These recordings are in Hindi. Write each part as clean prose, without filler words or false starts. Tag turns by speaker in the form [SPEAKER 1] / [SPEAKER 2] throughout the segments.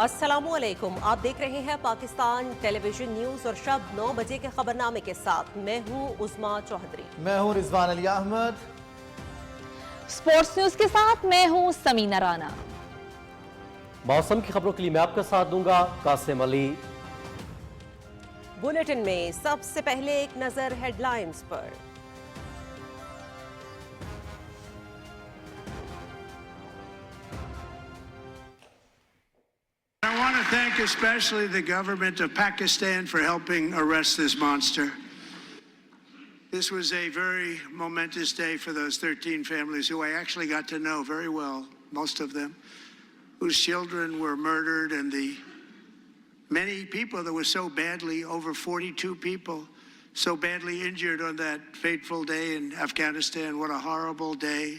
[SPEAKER 1] अस्सलामुअलैकुम। आप देख रहे हैं पाकिस्तान टेलीविजन न्यूज और शब 9 बजे के खबरनामे के साथ मैं हूं उस्मा चौधरी।
[SPEAKER 2] मैं हूं रिजवान अली अहमद।
[SPEAKER 3] स्पोर्ट्स न्यूज के साथ मैं हूं समीना राना।
[SPEAKER 4] मौसम की खबरों के लिए मैं आपका साथ दूंगा कासिम अली।
[SPEAKER 1] बुलेटिन में सबसे पहले एक नजर हेडलाइंस पर।
[SPEAKER 5] I want to thank especially the government of Pakistan for helping arrest this monster. This was a very momentous day for those 13 families who I actually got to know very well, most of them, whose children were murdered, and the many people that were so badly, over 42 people, so badly injured on that fateful day in Afghanistan. What a horrible day.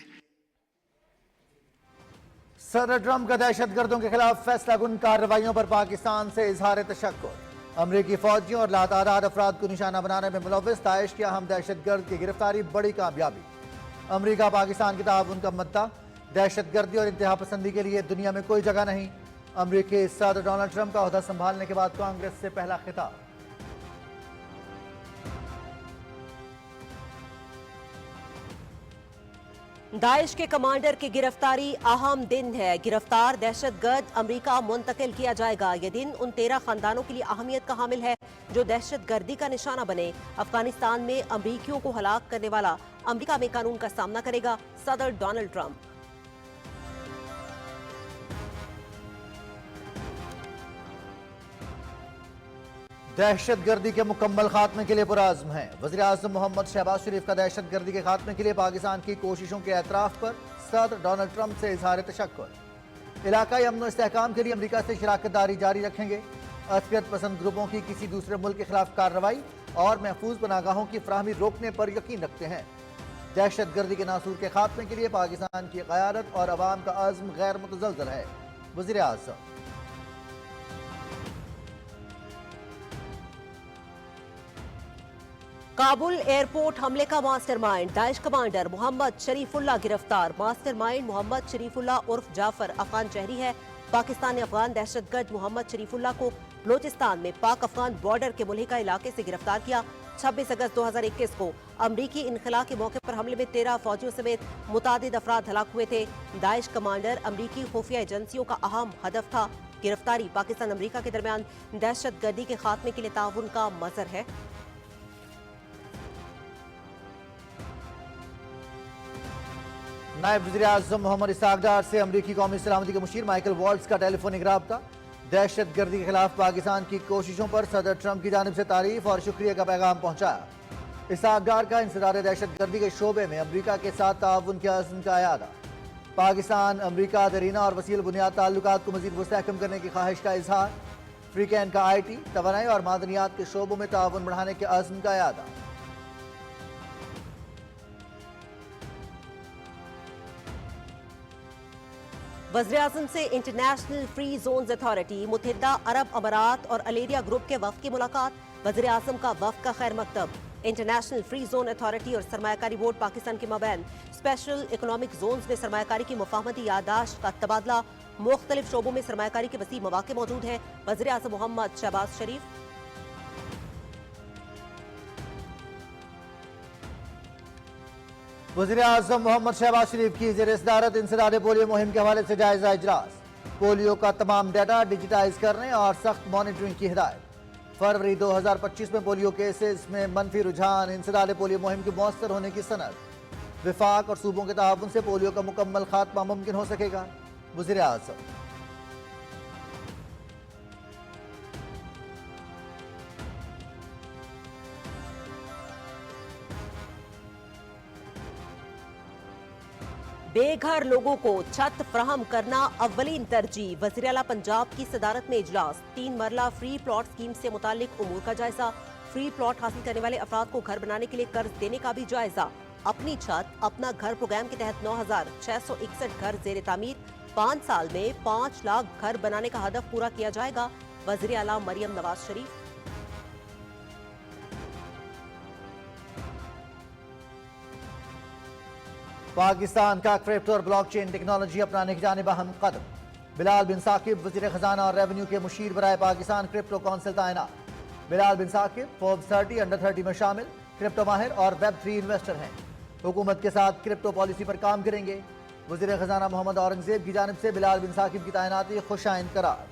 [SPEAKER 2] सदर ट्रंप का दहशतगर्दों के खिलाफ फैसलाकुन कार्रवाइयों पर पाकिस्तान से इजहार तशक्कुर। अमरीकी फौजियों और लातादाद अफराद को निशाना बनाने में मुलव्विस दाइश के अहम दहशतगर्द की गिरफ्तारी बड़ी कामयाबी। अमरीका पाकिस्तान के ताउन का मद्दा, दहशतगर्दी और इंतहा पसंदी के लिए दुनिया में कोई जगह नहीं। अमरीकी सदर डोनाल्ड ट्रंप का ओहदा संभालने के बाद कांग्रेस से पहला खिताब।
[SPEAKER 1] दाइश के कमांडर की गिरफ्तारी अहम दिन है। गिरफ्तार दहशतगर्द अमरीका मुंतकिल किया जाएगा। यह दिन उन 13 खानदानों के लिए अहमियत का हामिल है जो दहशतगर्दी का निशाना बने। अफगानिस्तान में अमरीकियों को हलाक करने वाला अमरीका में कानून का सामना करेगा सदर डोनाल्ड ट्रंप।
[SPEAKER 2] दहशतगर्दी के मुकम्मल खात्मे के लिए पुराज़्म है। वज़ीर-ए-आज़म मोहम्मद शहबाज शरीफ का दहशतगर्दी के खात्मे के लिए पाकिस्तान की कोशिशों के एतराफ़ पर सदर डोनाल्ड ट्रंप से इजहार तशक्कुर। इलाकाई अमन व इस्तेहकाम के लिए अमरीका से शराकत दारी जारी रखेंगे। असलियत पसंद ग्रुपों की किसी दूसरे मुल्क के खिलाफ कार्रवाई और महफूज पनागाहों की फराहमी रोकने पर यकीन रखते हैं। दहशतगर्दी के नासूर के खात्मे के लिए पाकिस्तान की क़यादत और अवाम का अज़्म गैर मुतज़लज़ल है। वज़ीर-ए-आज़म
[SPEAKER 1] काबुल एयरपोर्ट हमले का mastermind Daesh commander Mohammad Sharifullah गिरफ्तार। मास्टरमाइंड मोहम्मद शरीफुल्लाह उर्फ जाफर अफगान शहरी है। पाकिस्तान ने अफगान दहशतगर्द मोहम्मद शरीफुल्लाह को बलोचिस्तान में पाक अफगान बॉर्डर के मुल्हिका इलाके से गिरफ्तार किया। 26 अगस्त 2021 को अमरीकी इनखला के मौके पर हमले में 13 फौजियों समेत मुतादिद अफराद हलाक हुए थे। दाइश कमांडर अमरीकी खुफिया एजेंसियों का अहम हदफ था। गिरफ्तारी पाकिस्तान अमरीका के दरमियान दहशतगर्दी के खात्मे के लिए ताउन का मजहर है।
[SPEAKER 2] नायब वज़ीर-ए-आज़म मोहम्मद इसहाक डार से अमरीकी कौमी सलामती के मुशीर माइकल वॉल्ट्स का टेलीफोनिक राब्ता। दहशतगर्दी के खिलाफ पाकिस्तान की कोशिशों पर सदर ट्रंप की जानिब से तारीफ और शुक्रिया का पैगाम पहुंचाया। इसहाक डार का इंसदाद दहशतगर्दी के शोबे में अमरीका के साथ ताउन के अज़्म का अयादा। पाकिस्तान अमरीका दरीना और वसील बुनियाद ताल्लुकात को मज़ीद मुस्तहकम करने की ख्वाहिश का इजहार। फ्रीकैन का IT, तवानाई और मादनियात के शोबों में ताउन बढ़ाने के अज़्म का अयादा।
[SPEAKER 1] वज़ीर-ए-आज़म से इंटरनेशनल फ्री जोन्स अथॉरिटी, मुत्तहिदा अरब अमारात और अलेरिया ग्रुप के वफ़द की मुलाकात। वज़ीर-ए-आज़म का वफ़द का खैर मकतब। इंटरनेशनल फ्री जोन अथॉरिटी और सरमायाकारी बोर्ड पाकिस्तान के मबैन स्पेशल इकोनॉमिक जोन्स में सरमायाकारी की मुफाहमती यादाश्त का तबादला। मुख्तलिफ शोबों में सरमायाकारी के वसी मौके मौजूद हैं। वज़ीर-ए-आज़म मोहम्मद शहबाज शरीफ
[SPEAKER 2] वज़ीर-ए-आज़म मोहम्मद शहबाज शरीफ की ज़ेर-ए-सदारत इंसदाद पोलियो मुहिम के हवाले से जायजा इजलास। पोलियो का तमाम डाटा डिजिटाइज करने और सख्त मॉनिटरिंग की हिदायत। फरवरी 2025 में पोलियो केसेस में मनफी रुझान। इंसदाद पोलियो मुहिम के मौसर होने की सनद। विफाक और सूबों के ताउन से पोलियो का मुकम्मल खात्मा मुमकिन हो सकेगा। वज़ीर-ए-आज़म
[SPEAKER 1] बेघर लोगों को छत फ्राहम करना अव्वलीन तरजीह। वज़ीर आला पंजाब की सदारत में इजलास। 3 मरला फ्री प्लॉट स्कीम से मुतालिक उमूर का जायजा। फ्री प्लॉट हासिल करने वाले अफराद को घर बनाने के लिए कर्ज देने का भी जायजा। अपनी छत अपना घर प्रोग्राम के तहत 9,661 घर ज़ेर तामीर। 5 साल में 5 लाख घर बनाने का हदफ पूरा किया जाएगा। वज़ीर आला मरियम नवाज शरीफ
[SPEAKER 2] पाकिस्तान का क्रिप्टो और ब्लॉकचेन टेक्नोलॉजी अपनाने की जानिब अहम कदम। बिलाल बिन साकिब वजीर खजाना और रेवेन्यू के मुशीर बराए पाकिस्तान क्रिप्टो काउंसिल तैनात। बिलाल बिन साकिब फोर्ब्स 30 अंडर 30 में शामिल क्रिप्टो माहिर और वेब 3 इन्वेस्टर हैं। हुकूमत के साथ क्रिप्टो पॉलिसी पर काम करेंगे। वजीर खजाना मोहम्मद औरंगजेब की जानिब से बिलाल बिन साकिब की तैनाती खुशाइंद करार।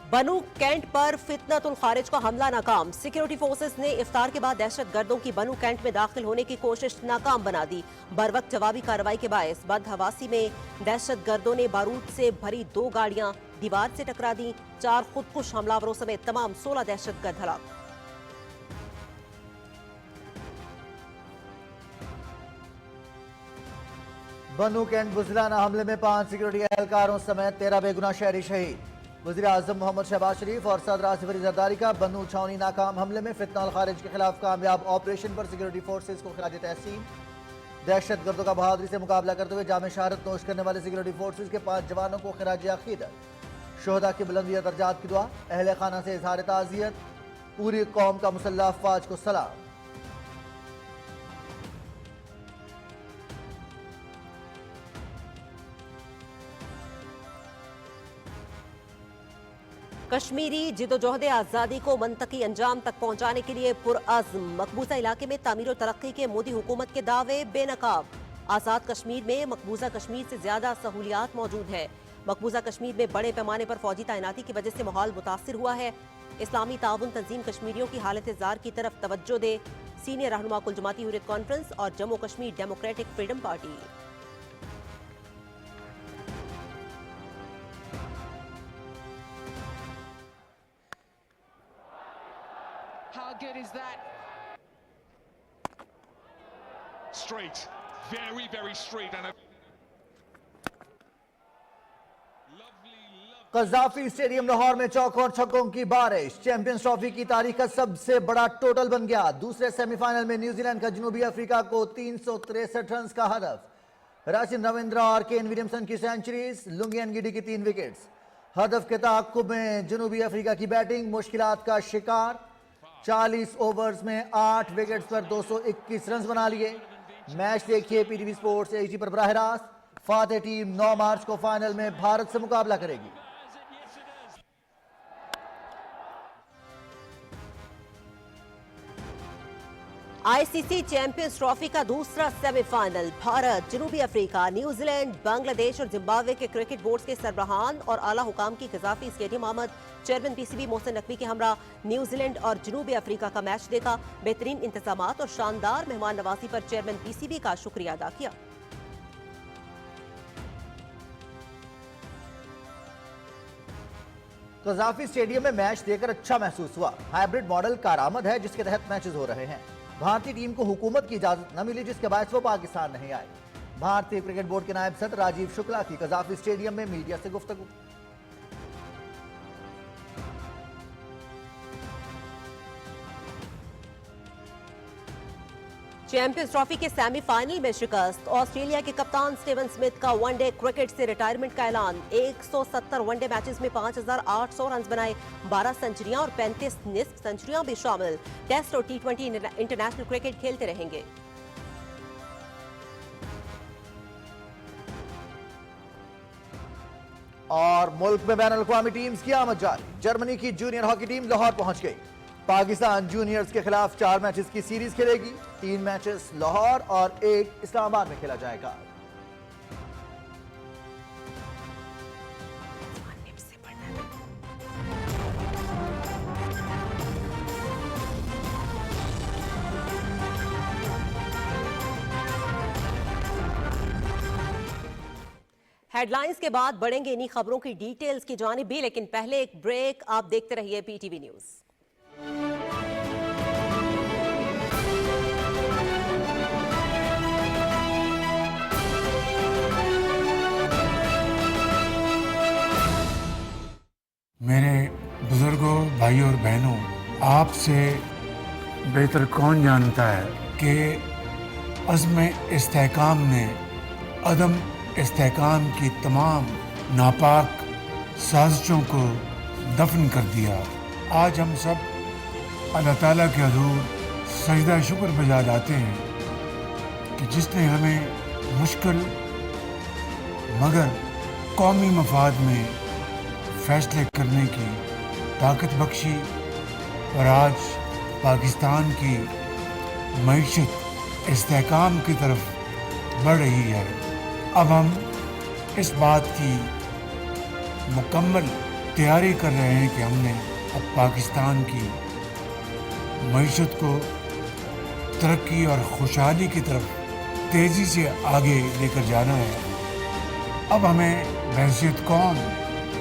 [SPEAKER 1] बनू कैंट पर फितनतुल खारिज का हमला नाकाम। सिक्योरिटी फोर्सेस ने इफ्तार के बाद दहशतगर्दों की बनू कैंट में दाखिल होने की कोशिश नाकाम बना दी। बरवक्त जवाबी कार्रवाई के बायस बदहवासी में दहशतगर्दों ने बारूद से भरी 2 गाड़ियां दीवार से टकरा दी। 4 खुदकुश हमलावरों समेत तमाम 16 दहशतगर्द हलाक।
[SPEAKER 2] बनू कैंट बुजलाना हमले में 5 सिक्योरिटी एहलकारों समेत 13 बेगुनाह शहरी शहीद। वज़ीर आज़म मोहम्मद शहबाज शरीफ और सदर आसिफ अली जरदारी का बनू छावनी नाकाम हमले में फितनतुल खारिज के खिलाफ कामयाब ऑपरेशन पर सिक्योरिटी फोर्सेज को खिराज तहसीन। दहशतगर्दों का बहादुरी से मुकाबला करते हुए जामे शहादत नोश करने वाले सिक्योरिटी फोर्सेज के 5 जवानों को खिराज अकीदत। शोहदा की बुलंदिया दर्जात की दुआ, अहले खाना से इजहार ताज़ियत, पूरी कौम का मुसल्लह अफवाज को सलाम।
[SPEAKER 1] कश्मीरी जिदोजहद आज़ादी को मंतकी अंजाम तक पहुंचाने के लिए पुरअज़्म। मकबूजा इलाके में तामीर और तरक्की के मोदी हुकूमत के दावे बेनकाब। आज़ाद कश्मीर में मकबूजा कश्मीर से ज्यादा सहूलियात मौजूद है। मकबूजा कश्मीर में बड़े पैमाने पर फौजी तैनाती की वजह से माहौल मुतासिर हुआ है। इस्लामी ताउन तंजीम कश्मीरियों की हालत ज़ार की तरफ तवज्जो दे। सीनियर रहनुमा कुल जमाती हुर्रियत कॉन्फ्रेंस और Jammu Kashmir democratic freedom party.
[SPEAKER 6] How good is that? Straight, very, very straight, and a
[SPEAKER 2] Gaddafi stadium Lahore में चौकों और छक्कों की बारिश। चैंपियंस ट्रॉफी की तारीख का सबसे बड़ा टोटल बन गया। दूसरे सेमीफाइनल में न्यूजीलैंड का जनूबी अफ्रीका को 363 रन का हदफ। राशिद रविंद्रा और केन विलियमसन की सेंचुरीज, लुंगियन गिडी की 3 विकेट्स। हदफ के ताक़ुब में जनूबी अफ्रीका की बैटिंग मुश्किलात का शिकार। 40 ओवर्स में 8 विकेट्स पर 221 रन बना लिए। मैच देखिए पीटीवी स्पोर्ट्स एचडी पर बराह रास्त। फातेह टीम 9 मार्च को फाइनल में भारत से मुकाबला करेगी।
[SPEAKER 1] आईसीसी चैंपियंस ट्रॉफी का दूसरा सेमीफाइनल। भारत, जनूबी अफ्रीका, न्यूजीलैंड, बांग्लादेश और जिम्बाब्वे के क्रिकेट बोर्ड्स के सरबराहान और आला हुकाम की कज़ाफी स्टेडियम आमद। चेयरमैन पीसीबी मोहसिन नकवी के हमरा न्यूजीलैंड और जनूबी अफ्रीका का मैच देखा। बेहतरीन इंतजामात और शानदार मेहमान नवाजी पर चेयरमैन पीसीबी का शुक्रिया अदा किया।
[SPEAKER 2] कज़ाफी स्टेडियम में मैच देखकर अच्छा महसूस हुआ। हाइब्रिड मॉडल कारआमद है जिसके तहत मैचेस हो रहे हैं। भारतीय टीम को हुकूमत की इजाजत न मिली जिसके बायस वो पाकिस्तान नहीं आए। भारतीय क्रिकेट बोर्ड के नायब सदर राजीव शुक्ला की कज़ाफी स्टेडियम में मीडिया से गुफ्तगू।
[SPEAKER 1] चैंपियंस ट्रॉफी के सेमीफाइनल में शिकस्त। ऑस्ट्रेलिया के कप्तान स्टीवन स्मिथ का वनडे क्रिकेट से रिटायरमेंट का ऐलान। 170 वनडे मैचेस में 5,800 रन बनाए। 12 सेंचुरियां और 35 निस्फ सेंचुरियां भी शामिल। टेस्ट और T20 इंटरनेशनल क्रिकेट खेलते रहेंगे।
[SPEAKER 2] और मुल्क में बैनुल अक़वामी टीम्स की आमद जारी। जर्मनी की जूनियर हॉकी टीम लाहौर पहुंच गई। पाकिस्तान जूनियर्स के खिलाफ 4 मैचेस की सीरीज खेलेगी। 3 मैचेस लाहौर और 1 इस्लामाबाद में खेला जाएगा।
[SPEAKER 1] हेडलाइंस के बाद बढ़ेंगे इन्हीं खबरों की डिटेल्स की जानिब भी, लेकिन पहले एक ब्रेक। आप देखते रहिए पीटीवी न्यूज।
[SPEAKER 7] मेरे बुजुर्गों, भाइयों और बहनों, आपसे बेहतर कौन जानता है कि अज़्म इस्तेहकाम ने अदम इस्तेहकाम की तमाम नापाक साजिशों को दफन कर दिया। आज हम सब अल्लाह ताला के हुज़ूर सजदा शुक्र बजा लाते हैं कि जिसने हमें मुश्किल मगर कौमी मफाद में फैसले करने की ताकत बख्शी और आज पाकिस्तान की मईशत इस्तेहकाम की तरफ बढ़ रही है। अब हम इस बात की मुकम्मल तैयारी कर रहे हैं कि हमने अब पाकिस्तान की मईशत को तरक्की और खुशहाली की तरफ तेज़ी से आगे लेकर जाना है। अब हमें बहैसियत कौम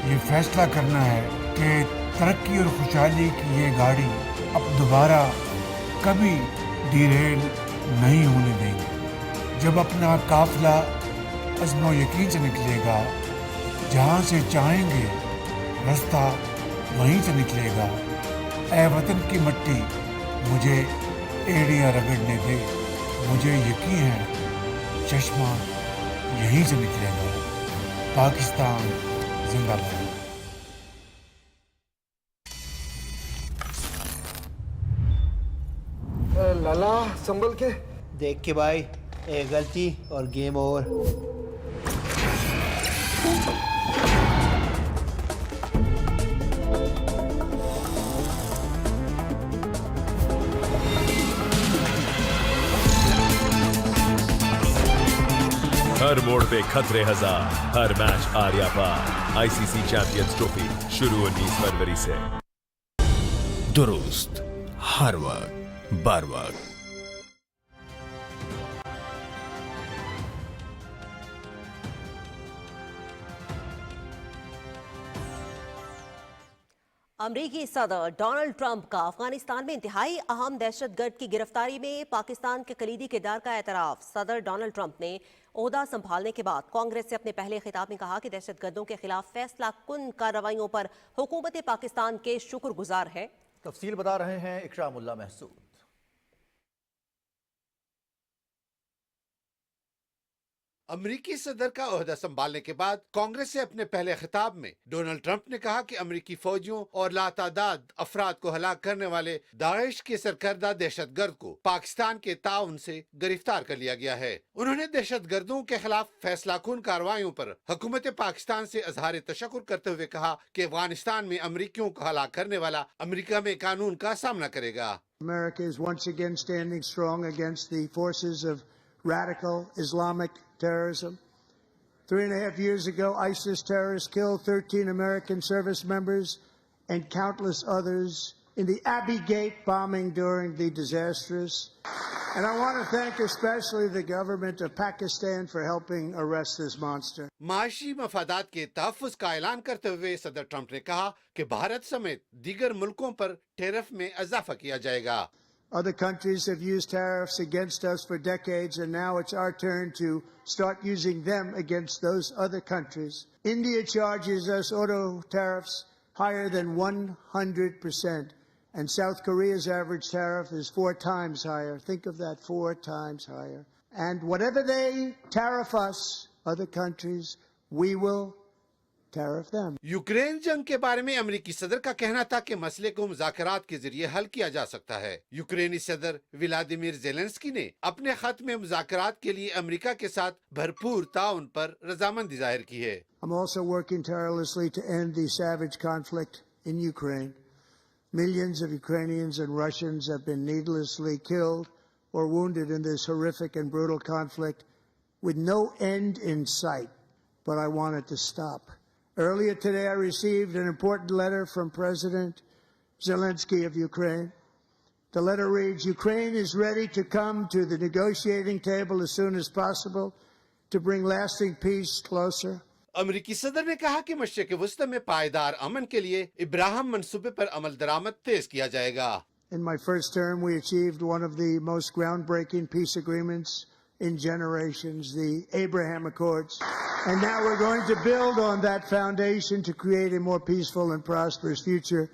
[SPEAKER 7] ये फैसला करना है कि तरक्की और खुशहाली की ये गाड़ी अब दोबारा कभी डिरेल नहीं होने देंगे। जब अपना काफिला अज़्म व यकीन से निकलेगा, जहाँ से चाहेंगे रास्ता वहीं से निकलेगा। ऐ वतन की मिट्टी मुझे एड़ियाँ रगड़ने दे, मुझे यकीन है चश्मा यहीं से निकलेगा। पाकिस्तान जिंदाबाद।
[SPEAKER 8] लाला संभल के
[SPEAKER 9] देख के भाई, एक गलती और गेम ओवर।
[SPEAKER 10] हर मोड़ पे खतरे हजार, हर मैच आर्या पार। आईसीसी चैंपियंस ट्रॉफी शुरू 19 फरवरी से। दुरुस्त, हर वक्त, बर वक्त।
[SPEAKER 1] अमरीकी सदर डोनाल्ड ट्रंप का अफगानिस्तान में इंतहाई अहम दहशतगर्द की गिरफ्तारी में पाकिस्तान के कलीदी किरदार का एतराफ। सदर डोनाल्ड ट्रंप ने ओहदा संभालने के बाद कांग्रेस से अपने पहले खिताब में कहा कि दहशतगर्दों के खिलाफ फैसला कुन कार्रवाइयों पर हुकूमत पाकिस्तान के शुक्रगुजार है।
[SPEAKER 2] तफसील बता रहे हैं इकरामुल्लाह महसूद।
[SPEAKER 11] अमरीकी सदर का ओहदा संभालने के बाद कांग्रेस से अपने पहले खिताब में डोनाल्ड ट्रंप ने कहा कि अमरीकी फौजियों और लातादाद अफराद को हलाक करने वाले दाइश के सरकर्दा दहशतगर्द को पाकिस्तान के ताउन से गिरफ्तार कर लिया गया है। उन्होंने दहशतगर्दों के खिलाफ फैसलाकुन कार्रवाइयों पर हुकूमत पाकिस्तान से इज़हार तशक्कुर करते हुए कहा कि अफगानिस्तान में अमरीकियों को हलाक करने वाला अमरीका में कानून का सामना करेगा।
[SPEAKER 12] America is once again standing strong against the forces of radical Islamic terrorism. 3.5 years ago, ISIS terrorists killed 13 American service members and countless others in the Abbey Gate bombing during the disastrous. And I want to thank especially the government of Pakistan for helping arrest this monster.
[SPEAKER 11] माशी मफादात के तहफ़्फ़ुज़ का ऐलान करते हुए सदर ट्रंप ने कहा कि भारत समेत दीगर मुल्कों पर टैरिफ में इजाफा किया जाएगा।
[SPEAKER 12] Other countries have used tariffs against us for decades, and now it's our turn to start using them against those other countries. India charges us auto tariffs higher than 100%, and South Korea's average tariff is 4 times higher. Think of that, 4 times higher. And whatever they tariff us, other countries, we will tariff them.
[SPEAKER 11] Ukraine जंग के बारे में अमेरिकी सदर का कहना था कि मसले को मुज़ाकरात के जरिए हल किया जा सकता है। यूक्रेनी सदर व्लादिमीर ज़ेलेंस्की ने अपने खत में मुज़ाकरात के लिए अमेरिका के साथ भरपूर ताउन पर रजामंदी जाहिर की है।
[SPEAKER 12] I'm also working tirelessly to end the savage conflict in Ukraine. Millions of Ukrainians and Russians have been needlessly killed or wounded in this horrific and brutal conflict with no end in sight. But I want it to stop. Earlier today, I received an important letter from President Zelensky of Ukraine. The letter reads, Ukraine is ready to come to the negotiating table as soon as possible to bring lasting peace closer.
[SPEAKER 11] अमेरिकी सदर ने कहा कि मशरिक़ वस्ती में पायदार अमन के लिए इब्राहिम मंसूबे पर अमल दरामद तेज किया जाएगा।
[SPEAKER 12] In my first term, we achieved one of the most groundbreaking peace agreements in generations, the Abraham Accords. And now we're going to build on that foundation to create a more peaceful and prosperous future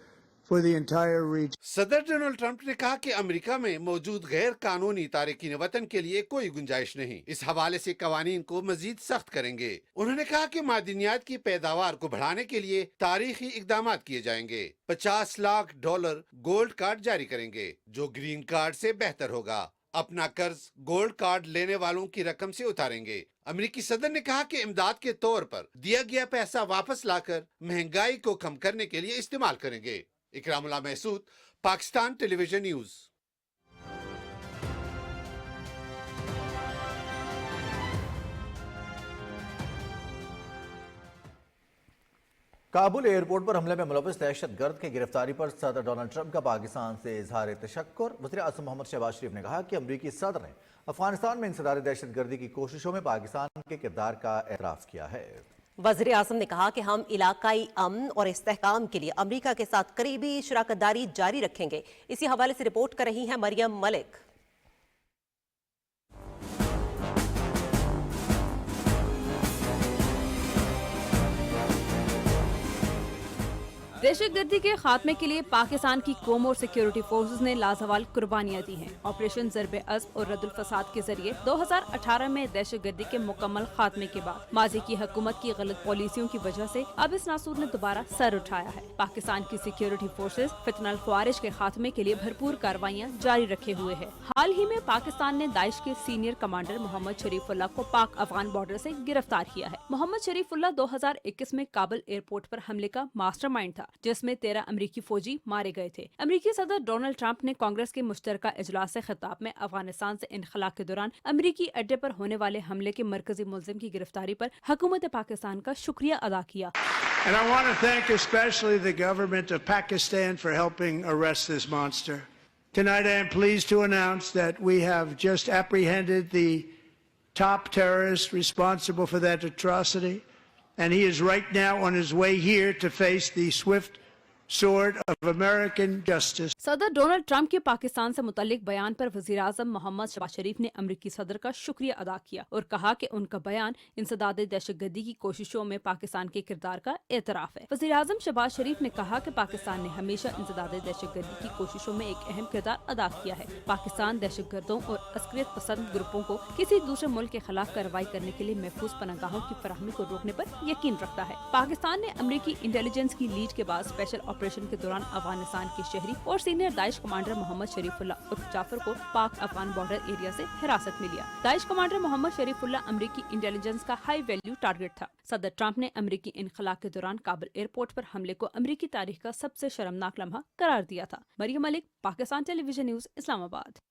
[SPEAKER 12] for the entire region.
[SPEAKER 11] सदर डोनाल्ड ट्रंप ने कहा कि अमेरिका में मौजूद गैर कानूनी तारकीन वतन के लिए कोई गुंजाइश नहीं। इस हवाले से कवानीन को मजीद सख्त करेंगे। उन्होंने कहा कि मादनियात की पैदावार को बढ़ाने के लिए तारीखी इकदाम किए जाएंगे। $50 लाख गोल्ड कार्ड जारी करेंगे, जो ग्रीन कार्ड से बेहतर होगा। अपना कर्ज गोल्ड कार्ड लेने वालों की रकम से उतारेंगे। अमेरिकी सदर ने कहा कि इमदाद के तौर पर दिया गया पैसा वापस लाकर महंगाई को कम करने के लिए इस्तेमाल करेंगे। Ikramullah Mehsood, Pakistan television news.
[SPEAKER 2] Kabul airport पर हमले में मुलविस दहशतगर्द की गिरफ्तारी पर सदर डोनाल्ड ट्रंप का पाकिस्तान से इजहार तशक्कुर। वज़ीर आज़म मोहम्मद शहबाज शरीफ ने कहा कि अमरीकी सदर ने अफगानिस्तान में इंसदाद दहशतगर्दी की कोशिशों में पाकिस्तान के किरदार का एतराफ़ किया है।
[SPEAKER 1] वज़ीर आज़म ने कहा कि हम इलाकाई अमन और इस्तेहकाम के लिए अमरीका के साथ करीबी शराकतदारी जारी रखेंगे। इसी हवाले से रिपोर्ट कर रही हैं मरियम मलिक।
[SPEAKER 3] दहशतगर्दी के खात्मे के लिए पाकिस्तान की कौम और सिक्योरिटी फोर्सेस ने लाजवाल कुर्बानियां दी हैं। ऑपरेशन ज़र्ब-ए-अज़्ब और रद्दुल फसाद के जरिए 2018 में दहशतगर्दी के मुकम्मल खात्मे के बाद माजी की हुकूमत की गलत पॉलिसियों की वजह से अब इस नासूर ने दोबारा सर उठाया है। पाकिस्तान की सिक्योरिटी फोर्सेस फितनल ख्वारिज के खात्मे के लिए भरपूर कार्रवाइयाँ जारी रखे हुए है। हाल ही में पाकिस्तान ने दाइश के सीनियर कमांडर मोहम्मद शरीफुल्लाह को पाक अफगान बॉर्डर से गिरफ्तार किया है। मोहम्मद शरीफुल्लाह 2021 में काबुल एयरपोर्ट पर हमले का मास्टरमाइंड था, जिसमें 13 अमरीकी फौजी मारे गए थे। अमरीकी सदर डोनाल्ड ट्रंप ने कांग्रेस के मुश्तरका इजलास से खिताब में अफगानिस्तान से इनखला के दौरान अमरीकी अड्डे पर होने वाले हमले के मरकजी मुल्जिम की गिरफ्तारी पर हुकूमत पाकिस्तान का शुक्रिया अदा किया।
[SPEAKER 5] And I want to thank especially the government of Pakistan for helping arrest this monster. Tonight I am pleased to announce that we have just apprehended the top terrorist responsible for that atrocity, and he is right now on his way here to face the swift sword of American justice.
[SPEAKER 3] सदर डोनाल्ड ट्रंप के पाकिस्तान से मुतल्लिक बयान पर वज़ीर आज़म मोहम्मद शहबाज शरीफ ने अमरीकी सदर का शुक्रिया अदा किया और कहा कि उनका बयान इंसदाद दहशतगर्दी की कोशिशों में पाकिस्तान के किरदार का एतराफ़ है। वज़ीर आज़म शहबाज शरीफ ने कहा कि पाकिस्तान ने हमेशा इंसदाद दहशतगर्दी की कोशिशों में एक अहम किरदार अदा किया है। पाकिस्तान दहशतगर्दों और अस्करियत पसंद ग्रुपों को किसी दूसरे मुल्क के खिलाफ कार्रवाई करने के लिए महफूज पनाहगाहों की फराहमी को रोकने पर यकीन रखता है। पाकिस्तान ने अमरीकी इंटेलिजेंस की लीड के बाद स्पेशल ऑपरेशन के दौरान अफगानिस्तान के शहरी और senior Daesh commander Mohammad Sharifullah उर्फ जाफर को पाक अफगान बॉर्डर एरिया से हिरासत में लिया। दाइश कमांडर मोहम्मद शरीफुल्लाह अमरीकी इंटेलिजेंस का हाई वैल्यू टारगेट था। सदर ट्रंप ने अमरीकी इनखला के दौरान काबुल एयरपोर्ट पर हमले को अमरीकी तारीख का सबसे शर्मनाक लम्हा करार दिया था। Maryam Malik, Pakistan television news, Islamabad.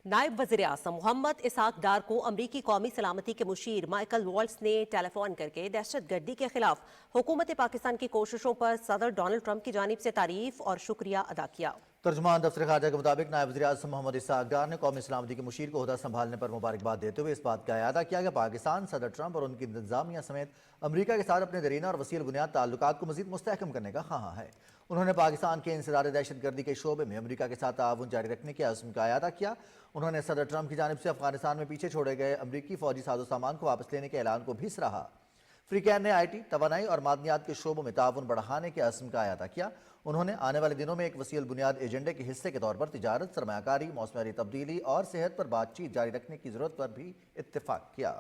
[SPEAKER 1] नायब वज़ीर आज़म मोहम्मद इसहाक डार को अमरीकी कौमी सलामती के मुशीर माइकल वॉल्ट्स ने टेलीफोन करके दहशतगर्दी के खिलाफ हुकूमत पाकिस्तान की कोशिशों पर सदर डोनाल्ड ट्रंप की जानिब से तारीफ और शुक्रिया अदा किया।
[SPEAKER 2] तर्जुमान दफ्तर खारजा के मुताबिक नायब वज़ीर आज़म मोहम्मद इसहाक डार ने कौमी सलामती के मुशीर को ओहदा संभालने पर मुबारकबाद देते हुए इस बात का अयादा किया कि पाकिस्तान सदर ट्रंप और उनकी इंतजामिया समेत अमरीका के साथ अपने दरीना और वसील बुनियाद ताल्लुकात को मज़ीद मुस्तहकम करने का ख्वाह है। उन्होंने पाकिस्तान के इंसदाद दहशतगर्दी के शोबे में अमरीका के साथ ताउन जारी रखने के अज़्म का अयादा किया। उन्होंने सदर ट्रंप की जानिब से अफगानिस्तान में पीछे छोड़े गए अमरीकी फौजी साजो सामान को वापस लेने के ऐलान को भी सराहा। फ्रीकैन ने IT, तवानाई और मादनियात के शोबों में ताउन बढ़ाने के अज़्म का अयादा किया। उन्होंने आने वाले दिनों में एक वसील बुनियाद एजेंडे के हिस्से के तौर पर तिजारत, सरमायाकारी, मौसमी तब्दीली और सेहत पर बातचीत जारी रखने की जरूरत पर भी इत्तेफाक किया।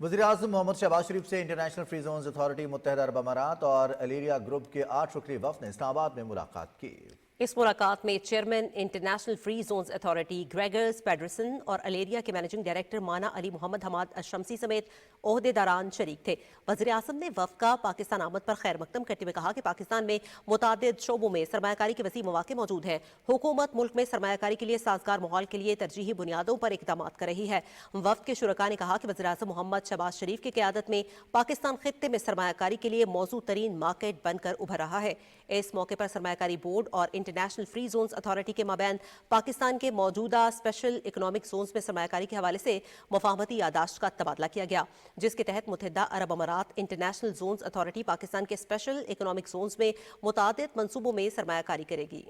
[SPEAKER 2] वज़ीर आज़म मोहम्मद शहबाज शरीफ से इंटरनेशनल फ्री जोन्स अथॉरिटी, मुत्तहदा अरब अमारात और अलेरिया ग्रुप के 8 रुकनी वफ़द ने इस्लामाबाद में मुलाकात की।
[SPEAKER 1] इस मुलाकात में chairman international free zones authority Gregers Pedersen और अलेरिया के मैनेजिंग डायरेक्टर माना अली मोहम्मद हमाद अशमसी समेत ओहदेदारान शरीक थे। वज़ीर आज़म ने वफ़द का पाकिस्तान आमद पर खैर मकदम करते हुए कहा कि पाकिस्तान में मुतादिद शोबों में सरमायाकारी के वसी मौके मौजूद हैं। हुकूमत मुल्क में सरमायाकारी के लिए साजगार माहौल के लिए तरजीही बुनियादों पर इकदाम कर रही है। वफ़द के शुरका ने कहा कि वज़ीर आज़म मोहम्मद शहबाज शरीफ की क़यादत में पाकिस्तान खित्ते में सरमायाकारी के लिए मौजूद तरीन मार्केट बनकर उभर रहा है। इस मौके पर सरमायाकारी बोर्ड और इंटरनेशनल फ्री जोन्स अथॉरिटी के माबैन पाकिस्तान के मौजूदा स्पेशल इकोनॉमिक जोन्स में सरमायाकारी के हवाले से मुफाहमती यादाश्त का तबादला किया गया, जिसके तहत मुत्तहदा अरब अमारात इंटरनेशनल जोन्स अथॉरिटी पाकिस्तान के स्पेशल इकोनॉमिक जोन्स में मुतादिद मंसूबों में सरमायाकारी करेगी।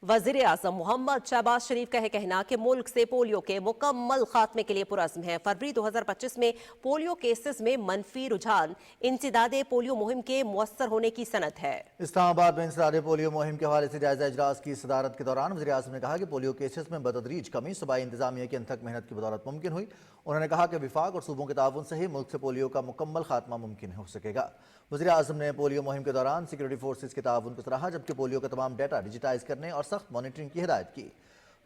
[SPEAKER 1] वजीर आजम मोहम्मद शहबाज शरीफ का है कहना कि मुल्क से पोलियो के मुकम्मल खात्मे के लिए पुरज़्म है। फरवरी 2025 में पोलियो केसेस में मनफी रुझान इंसदादे पोलियो मुहिम के मुअस्सर होने की सनद है।
[SPEAKER 2] इस्लामाबाद में इंसदादे पोलियो मुहिम के हवाले से जायजा इजलास की सदारत के दौरान वज़ीर आज़म ने कहा कि पोलियो केसेस में बतदरीज कमी सूबाई इंतजामिया की अनथक मेहनत की बदौलत मुमकिन हुई। उन्होंने कहा कि विफाक और सूबों के ताउन से ही मुल्क से पोलियो का मुकम्मल खात्मा मुमकिन हो सकेगा। वज़ीर आज़म ने पोलियो मुहिम के दौरान सिक्योरिटी फोर्सेज के ताउन को सराहा, जबकि पोलियो का तमाम डाटा डिजिटाइज करने और सख्त मॉनिटरिंग की हिदायत की।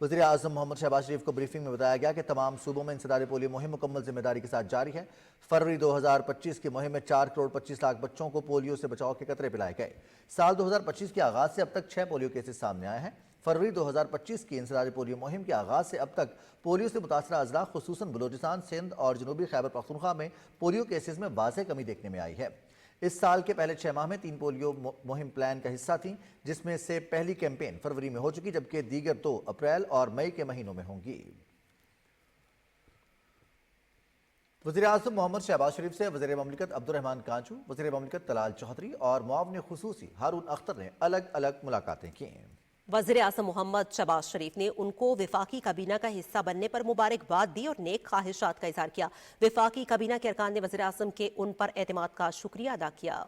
[SPEAKER 2] वज़ीर आज़म मोहम्मद शहबाज शरीफ को ब्रीफिंग में बताया गया कि तमाम सूबों में इंसदादे पोलियो मुहिम मुकम्मल जिम्मेदारी के साथ जारी है। फरवरी 2025 की मुहिम में 4 करोड़ 25 लाख बच्चों को पोलियो से बचाव के कतरे पिलाए गए। साल 2025 के आगाज से अब तक 6 पोलियो केसेस सामने आए हैं। फरवरी 2025 की इंसदादे पोलियो मुहिम के आगाज से अब तक पोलियो से मुतासरा अजला खुसूसन बलूचिस्तान, सिंध और जनूबी खैबर पख्तूनख्वा में पोलियो केसेस में वाज़ेह कमी देखने में आई है। इस साल के पहले 6 माह में 3 पोलियो मुहिम प्लान का हिस्सा थी, जिसमें से पहली कैंपेन फरवरी में हो चुकी, जबकि दीगर 2 अप्रैल और मई के महीनों में होंगी। वज़ीर आज़म मोहम्मद शहबाज शरीफ से वज़ीर ममलिकत अब्दुर्रहमान कांचू, वज़ीर ममलिकत तलाल चौधरी और मुआविन खुसूसी हारून अख्तर ने अलग अलग मुलाकातें की।
[SPEAKER 1] वज़ीर आज़म मोहम्मद शहबाज शरीफ ने उनको विफाकी काबीना का हिस्सा बनने पर मुबारकबाद दी और नेक ख्वाहिशात का इजहार किया। विफाकी काबीना के अरकान ने वज़ीर आज़म के उन पर एतमाद का शुक्रिया अदा किया।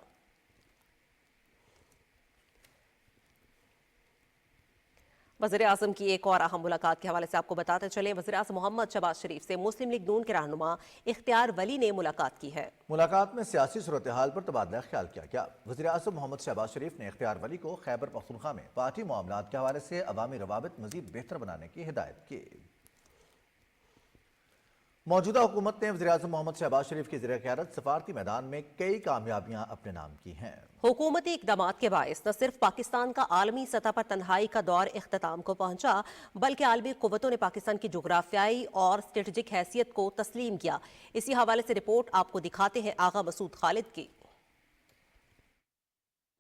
[SPEAKER 1] वज़ीर आज़म की एक और अहम मुलाकात के हवाले से आपको बताते चले, वज़ीर आज़म मोहम्मद शहबाज शरीफ से मुस्लिम लीग नून के रहनुमा इख्तियार वली ने मुलाकात की है।
[SPEAKER 2] मुलाकात में सियासी सूरत हाल पर तबादला ख्याल किया गया। वज़ीर आज़म मोहम्मद शहबाज शरीफ ने इख्तियार वली को खैबर पख्तूनख्वा में पार्टी मामलात के हवाले से अवामी रवाबित मजीद बेहतर बनाने की हिदायत की। मौजूदा हुकूमत ने वज़ीर आज़म मोहम्मद शहबाज शरीफ की ज़ेर क़यादत सफारती मैदान में कई कामयाबियां अपने नाम की हैं।
[SPEAKER 1] हुकूमती इक़दामात के बायस न सिर्फ पाकिस्तान का आलमी सतह पर तन्हाई का दौर इख्तिताम को पहुंचा, बल्कि आलमी क़ुव्वतों ने पाकिस्तान की जोग्राफियाई और स्ट्रेटजिक हैसियत को तस्लीम किया। इसी हवाले से रिपोर्ट आपको दिखाते हैं आगा मसूद खालिद की।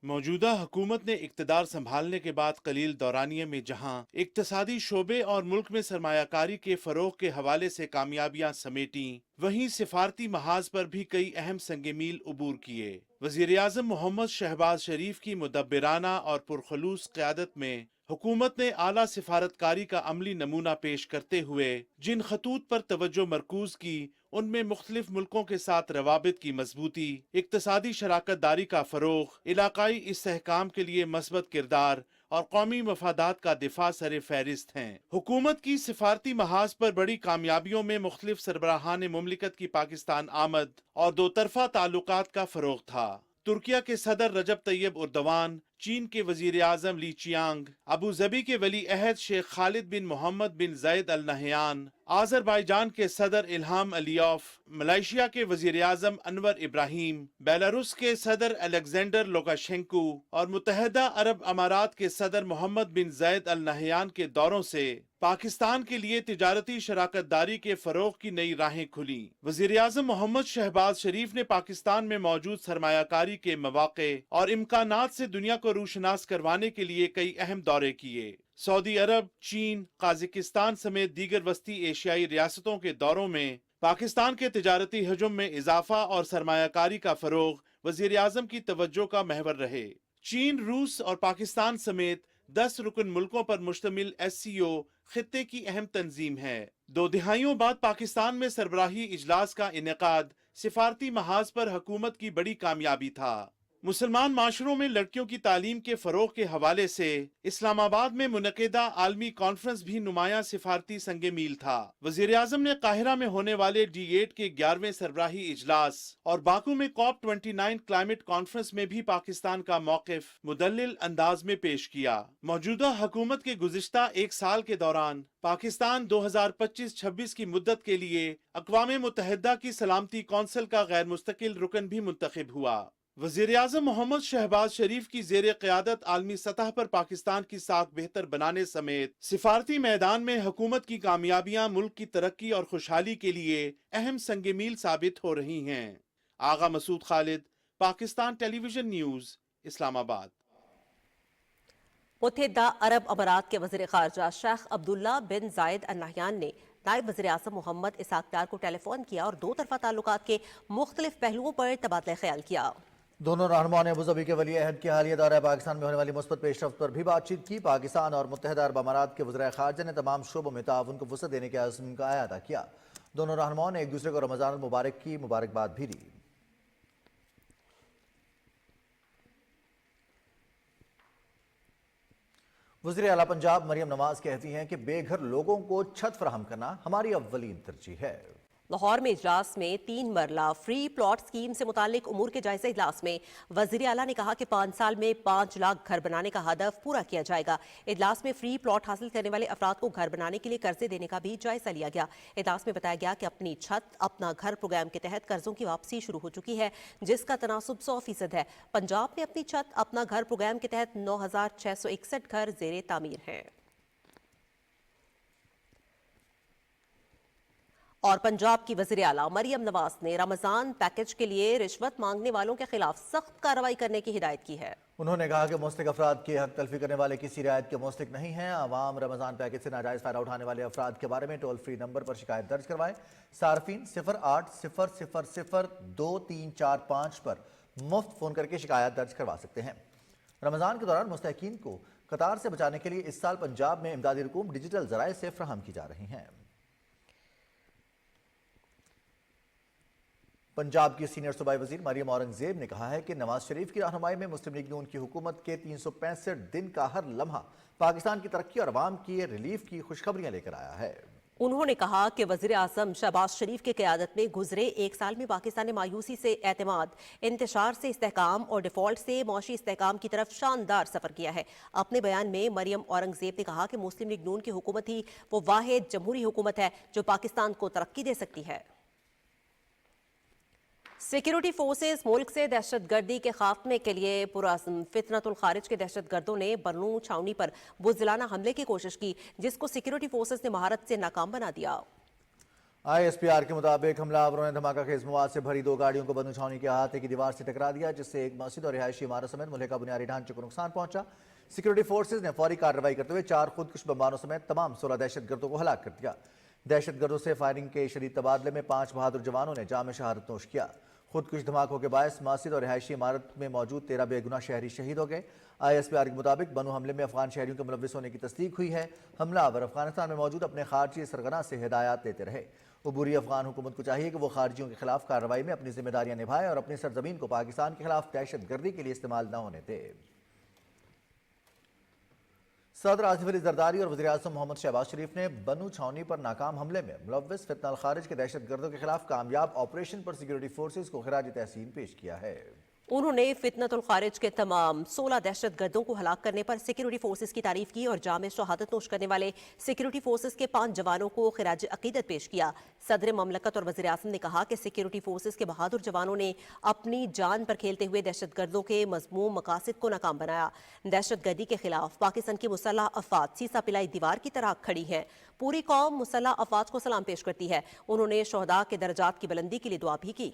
[SPEAKER 13] मौजूदा हुकूमत ने इक़्तिदार संभालने के बाद कलील दौरानिये में जहां इक़्तिसादी शोबे और मुल्क में सरमायाकारी के फ़रोग़ के हवाले से कामयाबियां समेटी, वहीं सिफारती महाज पर भी कई अहम संगे मील उबूर किए। वज़ीर आज़म मोहम्मद शहबाज शरीफ की मुदब्बिराना और पुरखलूस क़यादत में हुकूमत ने आला सिफारतकारी का अमली नमूना पेश करते हुए जिन खतूत पर तवज्जो मरकूज की, उनमें मुख्तलिफ मुल्कों के साथ रवाबित की मजबूती, इक्तसादी शराकत दारी का फ़रोग़, इलाकाई इस्तेहकाम के लिए मस्बत किरदार और कौमी मफादात का दिफा सर फहरिस्त हैं। हुकूमत की सिफारती महाज पर बड़ी कामयाबियों में मुख्तलिफ सरबराहान मुमलिकत की पाकिस्तान आमद और दो तरफा ताल्लुकात का फ़रोग़ था। तुर्किया के सदर रजब तैयब उर्दवान, चीन के वजीर आजम ली चियांग, अबू ज़बी के वली अहद शेख खालिद बिन मोहम्मद बिन ज़ैद अल नहयान, आज़रबाईजान के सदर इल्हाम अलियफ, मलेशिया के वजीर आजम अनवर इब्राहिम, बेलारूस के सदर अलेक्जेंडर लुकाशेंको और मुत्तहदा अरब अमारात के सदर मोहम्मद बिन ज़ैद अल नहयान के दौरों से पाकिस्तान के लिए तिजारती शराकत दारी के फरोग की नई राहें खुली। वजीर आजम मोहम्मद शहबाज शरीफ ने पाकिस्तान में मौजूद सरमायाकारी के मौके और इम्कानात से दुनिया को रूशनास करवाने के लिए कई अहम दौरे किए। सऊदी अरब, चीन, काज़ाकिस्तान समेत दीगर वस्ती एशियाई रियासतों के दौरों में पाकिस्तान के तिजारती हजम में इजाफा और सरमायाकारी का फरोग वजीर आजम की तवज्जो का महवर रहे। चीन, रूस और पाकिस्तान समेत 10 रुकन मुल्कों पर मुश्तमिल SCO खित्ते की अहम तंजीम है। 2 दिहाइयों बाद पाकिस्तान में सरबराही इजलास का इनेकाद सिफारती महाज पर हुकूमत की बड़ी कामयाबी था। मुसलमान माशरों में लड़कियों की तालीम के फरोग के हवाले से इस्लामाबाद में मुनक़िदा आलमी कॉन्फ्रेंस भी नुमाया सिफारती संगे मील था। वजीर आजम ने काहिरा में होने वाले D8 के 11वें सरबराही इजलास और बाकू में COP29 क्लाइमेट कॉन्फ्रेंस में भी पाकिस्तान का मौक़िफ मुदल्लिल अंदाज में पेश किया। मौजूदा हुकूमत के गुज़िश्ता 1 साल के दौरान पाकिस्तान 2025-26 की मुद्दत के लिए अक़वाम मुत्तहिदा की सलामती कौंसिल का गैर मुस्तकिल रुकन भी मुंतखब हुआ। वज़ीर आज़म मोहम्मद शहबाज शरीफ की ज़ेर क़यादत आलमी सतह पर पाकिस्तान की साख बेहतर बनाने समेत सिफारती मैदान में हुकूमत की कामयाबियां मुल्क की तरक्की और खुशहाली के लिए अहम संगे मील साबित हो रही हैं। आगा मसूद खालिद, पाकिस्तान टेलीविजन न्यूज़, इस्लामाबाद।
[SPEAKER 1] मुत्तहिदा अरब अमारात के वज़ीर ख़ारजा शेख अब्दुल्ला बिन ज़ायद अल नहयान ने नायब वज़ीर आज़म मोहम्मद इसाक डार को टेलीफोन किया और 2 तरफ़ा ताल्लुकात के मुख्तलिफ पहलुओं पर तबादला ख्याल किया।
[SPEAKER 2] दोनों रहनुमाओं ने अबूधाबी के वली अहद के हालिया दौरा पाकिस्तान में होने वाली मुस्बत पेशरफ्त पर भी बातचीत की। पाकिस्तान और मुत्तहदा अरब अमारात के वज़ीर ख़ारजा ने तमाम शोबों में ताउन को वसअत देने के अज़्म का अदा किया। दोनों रहनुमाओं ने एक दूसरे को रमज़ान मुबारक की मुबारकबाद भी दी। वज़ीर आला पंजाब मरियम नवाज कहती हैं कि बेघर लोगों को छत फराहम करना हमारी अव्वलीन तरजीह है।
[SPEAKER 1] लाहौर में इजलास में 3 मरला फ्री प्लॉट स्कीम से मुतालिक उमूर के जायजा इजलास में वज़ीर आला ने कहा कि 5 साल में 5 लाख घर बनाने का हदफ पूरा किया जाएगा। इजलास में फ्री प्लॉट हासिल करने वाले अफराद को घर बनाने के लिए कर्जे देने का भी जायजा लिया गया। इजलास में बताया गया कि अपनी छत अपना घर प्रोग्राम के तहत कर्जों की वापसी शुरू हो चुकी है, जिसका तनासुब 100% है। पंजाब में अपनी छत अपना घर प्रोग्राम के तहत 9,661 घर ज़ेरे तामीर हैं। और पंजाब की वज़ीर आला मरियम नवाज ने रमजान पैकेज के लिए रिश्वत मांगने वालों के खिलाफ सख्त कार्रवाई करने की हिदायत की है।
[SPEAKER 2] उन्होंने कहा कि मुस्तहिक अफराद के हक तलफी करने वाले किसी रियायत के मुस्तहिक नहीं हैं। आवाम रमजान पैकेज से नाजायज फायदा उठाने वाले अफराद के बारे में टोल फ्री नंबर पर शिकायत दर्ज करवाएं। सार्फिन 0800002345 पर मुफ्त फोन करके शिकायत दर्ज करवा सकते हैं। रमजान के दौरान मुस्तहिकीन को कतार से बचाने के लिए इस साल पंजाब में इमदादी रकूम डिजिटल जराए से फ्राहम की जा रही हैं। पंजाब की सीनियर सूबाई वजीर मरियम औरंगजेब ने कहा है कि नवाज शरीफ की रहनुमाई में मुस्लिम लीग नून की हुकूमत के 365 दिन का हर लम्हा पाकिस्तान की तरक्की और अवाम की रिलीफ की खुशखबरियां लेकर आया है।
[SPEAKER 1] उन्होंने कहा कि वज़ीर आज़म शहबाज शरीफ की क़यादत में गुजरे 1 साल में पाकिस्तान ने मायूसी से एतमाद, इंतशार से इस्तेहकाम और डिफॉल्ट से मौशी इस्तेहकाम की तरफ शानदार सफ़र किया है। अपने बयान में मरियम औरंगजेब ने कहा कि मुस्लिम लीग नून की हुकूमत ही वो वाहिद जमहूरी हुकूमत है जो पाकिस्तान को तरक्की दे सकती है। सिक्योरिटी फोर्सेस मुल्क से दहशतगर्दी के खात्मे के लिए पुरअज़्म फितनतुल खारिज के दहशतगर्दों ने बन्नू छावनी पर बुज़दिलाना हमले की कोशिश की, जिसको सिक्योरिटी फोर्सेस ने महारत से नाकाम बना दिया।
[SPEAKER 2] ISPR के मुताबिक हमलावरों ने धमाका खेज मवाद से भरी 2 गाड़ियों को बन्नू छावनी के अहाते की दीवार से टकरा दिया, जिससे एक मस्जिद और रिहायशी इमारत समेत मुल्क का बुनियादी ढांचे को नुकसान पहुंचा। सिक्योरिटी फोर्सेज ने फौरी कार्रवाई करते हुए 4 खुदकुश बमबारों समेत तमाम 16 दहशतगर्दों को हलाक कर दिया। दहशतगर्दों से फायरिंग के शदीद तबादले में 5 बहादुर जवानों ने जाम शहादत नोश किया। खुदकुश धमाकों के बायस मस्जिद और रिहायशी इमारत में मौजूद 13 बेगुनाह शहरी शहीद हो गए। ISPR के मुताबिक बन्नू हमले में अफगान शहरियों के मुलव्विस होने की तस्दीक हुई है। हमलावर अफगानिस्तान में मौजूद अपने खारजी सरगना से हिदायत देते रहे। उबूरी अफगान हुकूमत को चाहिए कि वो खारजियों के खिलाफ कार्रवाई में अपनी जिम्मेदारियां निभाए और अपनी सरजमीन को पाकिस्तान के खिलाफ दहशतगर्दी के लिए इस्तेमाल न होने दे। सदर आसिफ अली जरदारी और वज़ीर आज़म मोहम्मद शहबाज शरीफ ने बन्नू छावनी पर नाकाम हमले में मुलव्विस फितनल खारिज के दहशतगर्दों के खिलाफ कामयाब ऑपरेशन पर सिक्योरिटी फोर्सेज को खिराज तहसीन पेश किया है।
[SPEAKER 1] उन्होंने फितनतुल खारिज के तमाम 16 दहशतगर्दों को हलाक करने पर सिक्योरिटी फोर्सेस की तारीफ की और जाम शहादत नोश करने वाले सिक्योरिटी फोर्सेस के 5 जवानों को खिराज अकीदत पेश किया। सदर ममलकत और वज़ीर आज़म ने कहा कि सिक्योरिटी फोर्सेस के बहादुर जवानों ने अपनी जान पर खेलते हुए दहशतगर्दों के मज़मूम मकासद को नाकाम बनाया। दहशतगर्दी के खिलाफ पाकिस्तान की मुसल्लह अफवाज सीसा पिलाई दीवार की तरह खड़ी है। पूरी कौम मुसल्लह अफवाज को सलाम पेश करती है। उन्होंने शोहदा के दर्जात की बुलंदी के लिए दुआ भी की।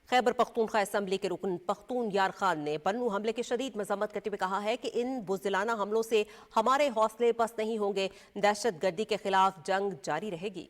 [SPEAKER 1] खैबर पख्तूनख्वा असम्बली के रुकन पख्तून यार खान ने बन्नू हमले की शदीद मजम्मत करते हुए कहा है कि इन बुज़दिलाना हमलों से हमारे हौसले पस्त नहीं होंगे, दहशतगर्दी के खिलाफ जंग जारी रहेगी।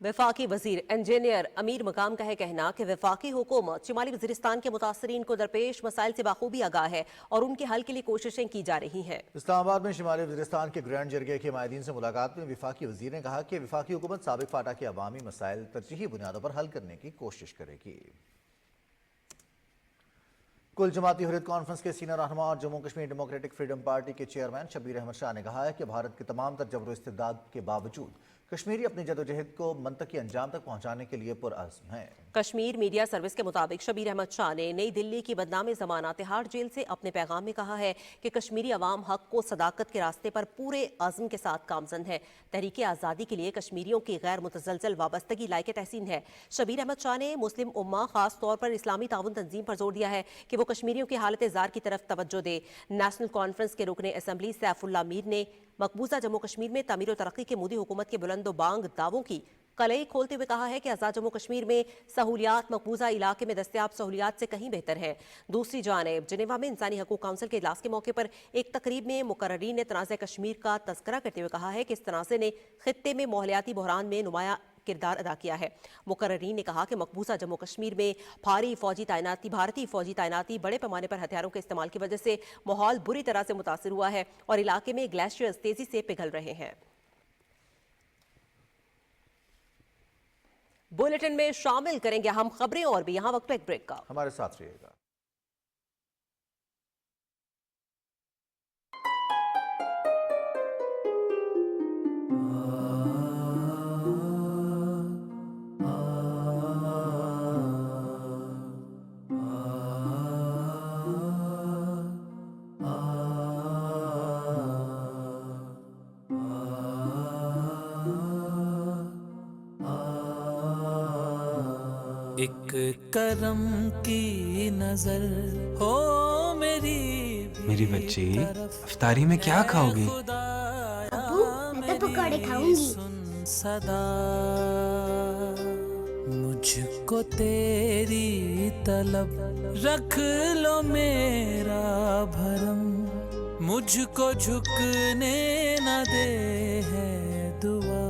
[SPEAKER 1] वफाकी वजीर इंजीनियर अमीर मकाम का है कहना कि वफाकी हुकूमत शिमाली वजीरिस्तान के मुतासरीन को दरपेश मसाइल से बाखूबी आगाह है और उनके हल के लिए कोशिशें की जा रही हैं।
[SPEAKER 2] इस्लामाबाद में शिमाली वजीरिस्तान के ग्रैंड जरगे के माहिदीन से मुलाकात में वफाकी वजीर ने कहा कि वफाकी हुकूमत साबिक फाटा के अवामी मसाइल तरजीही बुनियादों पर हल करने की कोशिश करेगी। कुल जमाती हुर्रियत कॉन्फ्रेंस के सीनियर रहनुमा और Jammu Kashmir democratic freedom party के चेयरमैन शब्बीर अहमद शाह ने कहा है कि भारत के तमाम तर जबर इस्तेदाद के बावजूद कश्मीरी अपनी जदोजहद को मंतकी अंजाम तक पहुंचाने के लिए पुरअज़्म हैं।
[SPEAKER 1] कश्मीर मीडिया सर्विस के मुताबिक शबीर अहमद शाह ने नई दिल्ली की बदनामी ज़माना तिहाड़ जेल से अपने पैगाम में कहा है कि कश्मीरी अवाम हक को सदाकत के रास्ते पर पूरे अज़्म के साथ गामज़न है। तहरीक आज़ादी के लिए कश्मीरियों की गैर मुतज़लज़ल वाबस्तगी लायक तहसीन है। शबीर अहमद शाह ने मुस्लिम उम्मा खास तौर पर इस्लामी ताउन तंजीम पर जोर दिया है कि वो कश्मीरियों की हालत ज़ार की तरफ तवज्जो दे। नेशनल कॉन्फ्रेंस के रुकने असम्बली सैफुल्ला मीर ने मकबूजा जम्मू कश्मीर में तमीर और तरक्की के मोदी हुकूमत के बुलंदो बांग दावों की कलई खोलते हुए कहा है कि आज़ाद जम्मू कश्मीर में सहूलियात मकबूजा इलाके में दस्तयाब सहूलियात से कहीं बेहतर है। दूसरी जानिब जिनेवा में इंसानी हकूक़ काउंसिल के इजलास के मौके पर एक तकरीब में मुकर्रीन ने तनाज़े कश्मीर का तज़किरा करते हुए कहा है कि इस तनाज़े ने खित्ते में माहौलियाती बहरान में नुमाया किरदार अदा किया है। मुकर्रीन ने कहा कि मकबूजा जम्मू कश्मीर में भारतीय फौजी तैनाती बड़े पैमाने पर हथियारों के इस्तेमाल की वजह से माहौल बुरी तरह से मुतासिर हुआ है और इलाके में ग्लेशियर्स तेजी से पिघल रहे हैं। बुलेटिन में शामिल करेंगे हम खबरें और भी, यहां वक्त एक ब्रेक का,
[SPEAKER 2] हमारे साथ रहिएगा।
[SPEAKER 14] एक करम की नजर हो मेरी बच्ची, इफ्तारी में क्या खाओगी?
[SPEAKER 15] अब्बू, मैं तो पकौड़े खाऊंगी।
[SPEAKER 14] सदा मुझको तेरी तलब रख लो मेरा भरम, मुझको झुकने न दे है दुआ।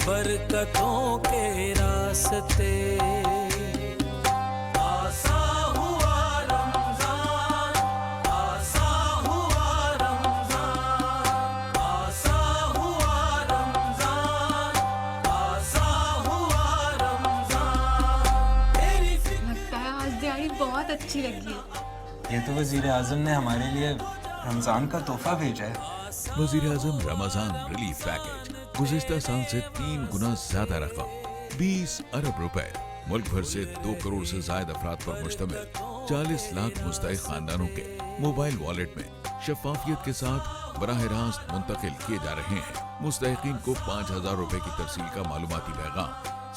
[SPEAKER 14] बरकतों के रास्ते आसा हुआ रमजान, आसा हुआ रमजान, आसा हुआ रमजान, आसा हुआ रमजान।
[SPEAKER 16] लगता है आज दिहाड़ी बहुत अच्छी लगी है।
[SPEAKER 14] ये तो वजीर आजम ने हमारे लिए रमजान का तोहफा भेजा है।
[SPEAKER 10] वजीर आजम रमजान रिलीफ पैकेज गुज़िश्ता साल से 3 गुना ज्यादा रकम 20 अरब रुपए, मुल्क भर से 2 करोड़ से ज्यादा अफराद पर मुश्तमिल 40 लाख मुस्तहिक खानदानों के मोबाइल वॉलेट में शफाफियत के साथ बराह रास्त मुंतकिल किए जा रहे हैं। मुस्तहिकीन को 5000 रुपए की तरसील का मालूमाती पैगाम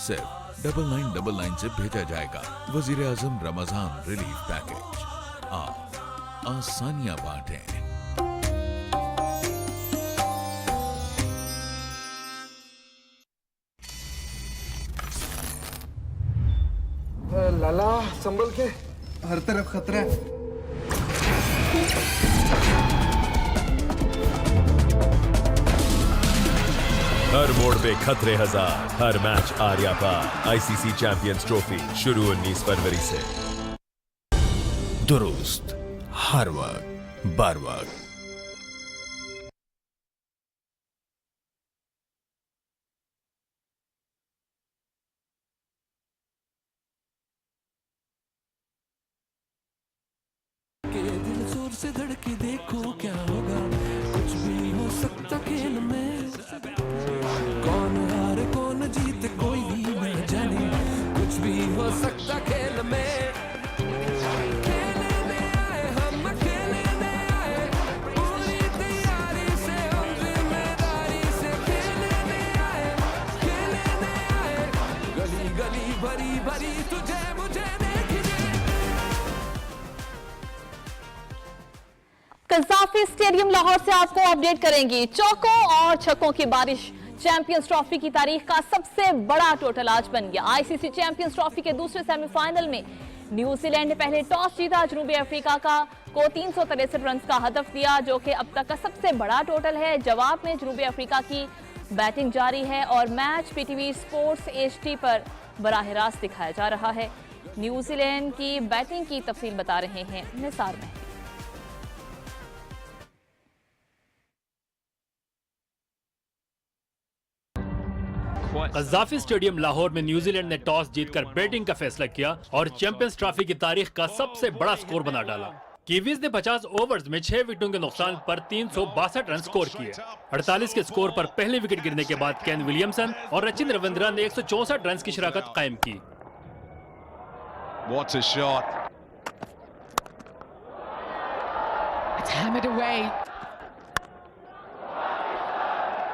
[SPEAKER 10] सिर्फ 9999 से भेजा जाएगा। वजीर आजम रमजान रिलीफ पैकेज, आप आसानियां बांटें।
[SPEAKER 8] लाला संभल के, हर तरफ खतरा है।
[SPEAKER 10] हर मोड़ पे खतरे हजार, हर मैच आर्या पार। आईसीसी चैंपियंस ट्रॉफी शुरू 19 फरवरी से।
[SPEAKER 17] दुरुस्त, हर वक्त, बर वक्त।
[SPEAKER 14] से धड़के देखो क्या होगा, कुछ भी हो सकता खेल में। कौन हारे कौन जीते कोई भी न जाने, कुछ भी हो सकता खेल में। खेलने आए हम, खेलने आए, पूरी तैयारी से हम जिम्मेदारी से। खेलने आए, गली गली भरी भरी तुझे मुझे
[SPEAKER 3] कज़ाफी स्टेडियम लाहौर से आपको अपडेट करेंगी। चौकों और छक्कों की बारिश, चैंपियंस ट्रॉफी की तारीख का सबसे बड़ा टोटल आज बन गया। आईसीसी चैंपियंस ट्रॉफी के दूसरे सेमीफाइनल में न्यूजीलैंड ने पहले टॉस जीता, जनूबी अफ्रीका को 363 रन का हदफ दिया, जो कि अब तक का सबसे बड़ा टोटल है। जवाब में जनूबी अफ्रीका की बैटिंग जारी है और मैच पीटीवी स्पोर्ट्स HD पर बराह रास्त दिखाया जा रहा है।
[SPEAKER 18] न्यूजीलैंड की बैटिंग की तफसील बता रहे हैं निसार में।
[SPEAKER 19] कज़ाफी स्टेडियम लाहौर में न्यूजीलैंड ने टॉस जीतकर बैटिंग का फैसला किया और चैंपियंस ट्रॉफी की तारीख का सबसे बड़ा स्कोर बना डाला। कीवीज ने 50 ओवर्स में 6 विकेटों के नुकसान पर 362 रन स्कोर किए। 48 के स्कोर पर पहले विकेट गिरने के बाद केन विलियमसन और रचिन रविंद्रा ने 164 रन की शराकत कायम की।
[SPEAKER 6] What a shot.
[SPEAKER 20] It's hammered away.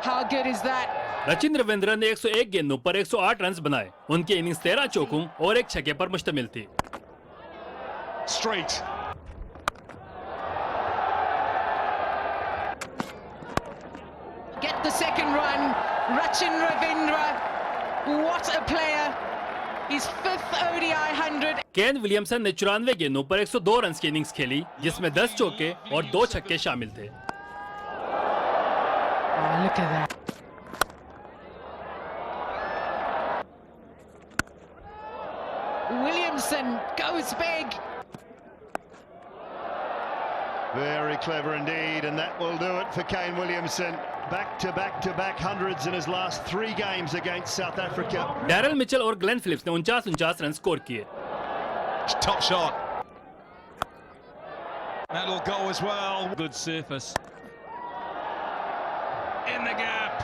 [SPEAKER 20] How good is that?
[SPEAKER 19] Rachin Ravindra ने 101 गेंदों पर 108 रन बनाए। उनकी इनिंग्स 13 चौकों और 1 छक्के पर मुश्तमिल थी।
[SPEAKER 6] Straight.
[SPEAKER 20] Get the second run. Rachin Ravindra. What a player. His 5th ODI 100.
[SPEAKER 19] Kane Williamson ने 94 गेंदों पर 102 रन की इनिंग्स खेली, जिसमें 10 चौके और 2 छक्के शामिल थे।
[SPEAKER 20] Oh, look at that. Williamson goes big.
[SPEAKER 21] Very clever indeed, and that will do it for Kane Williamson. Back-to-back hundreds in his last 3 games against South Africa.
[SPEAKER 19] Daryl Mitchell और ग्लेन फिलिप्स ने 49 रन स्कोर किए।
[SPEAKER 6] Top shot. That'll go as well.
[SPEAKER 17] Good surface.
[SPEAKER 6] In the gap.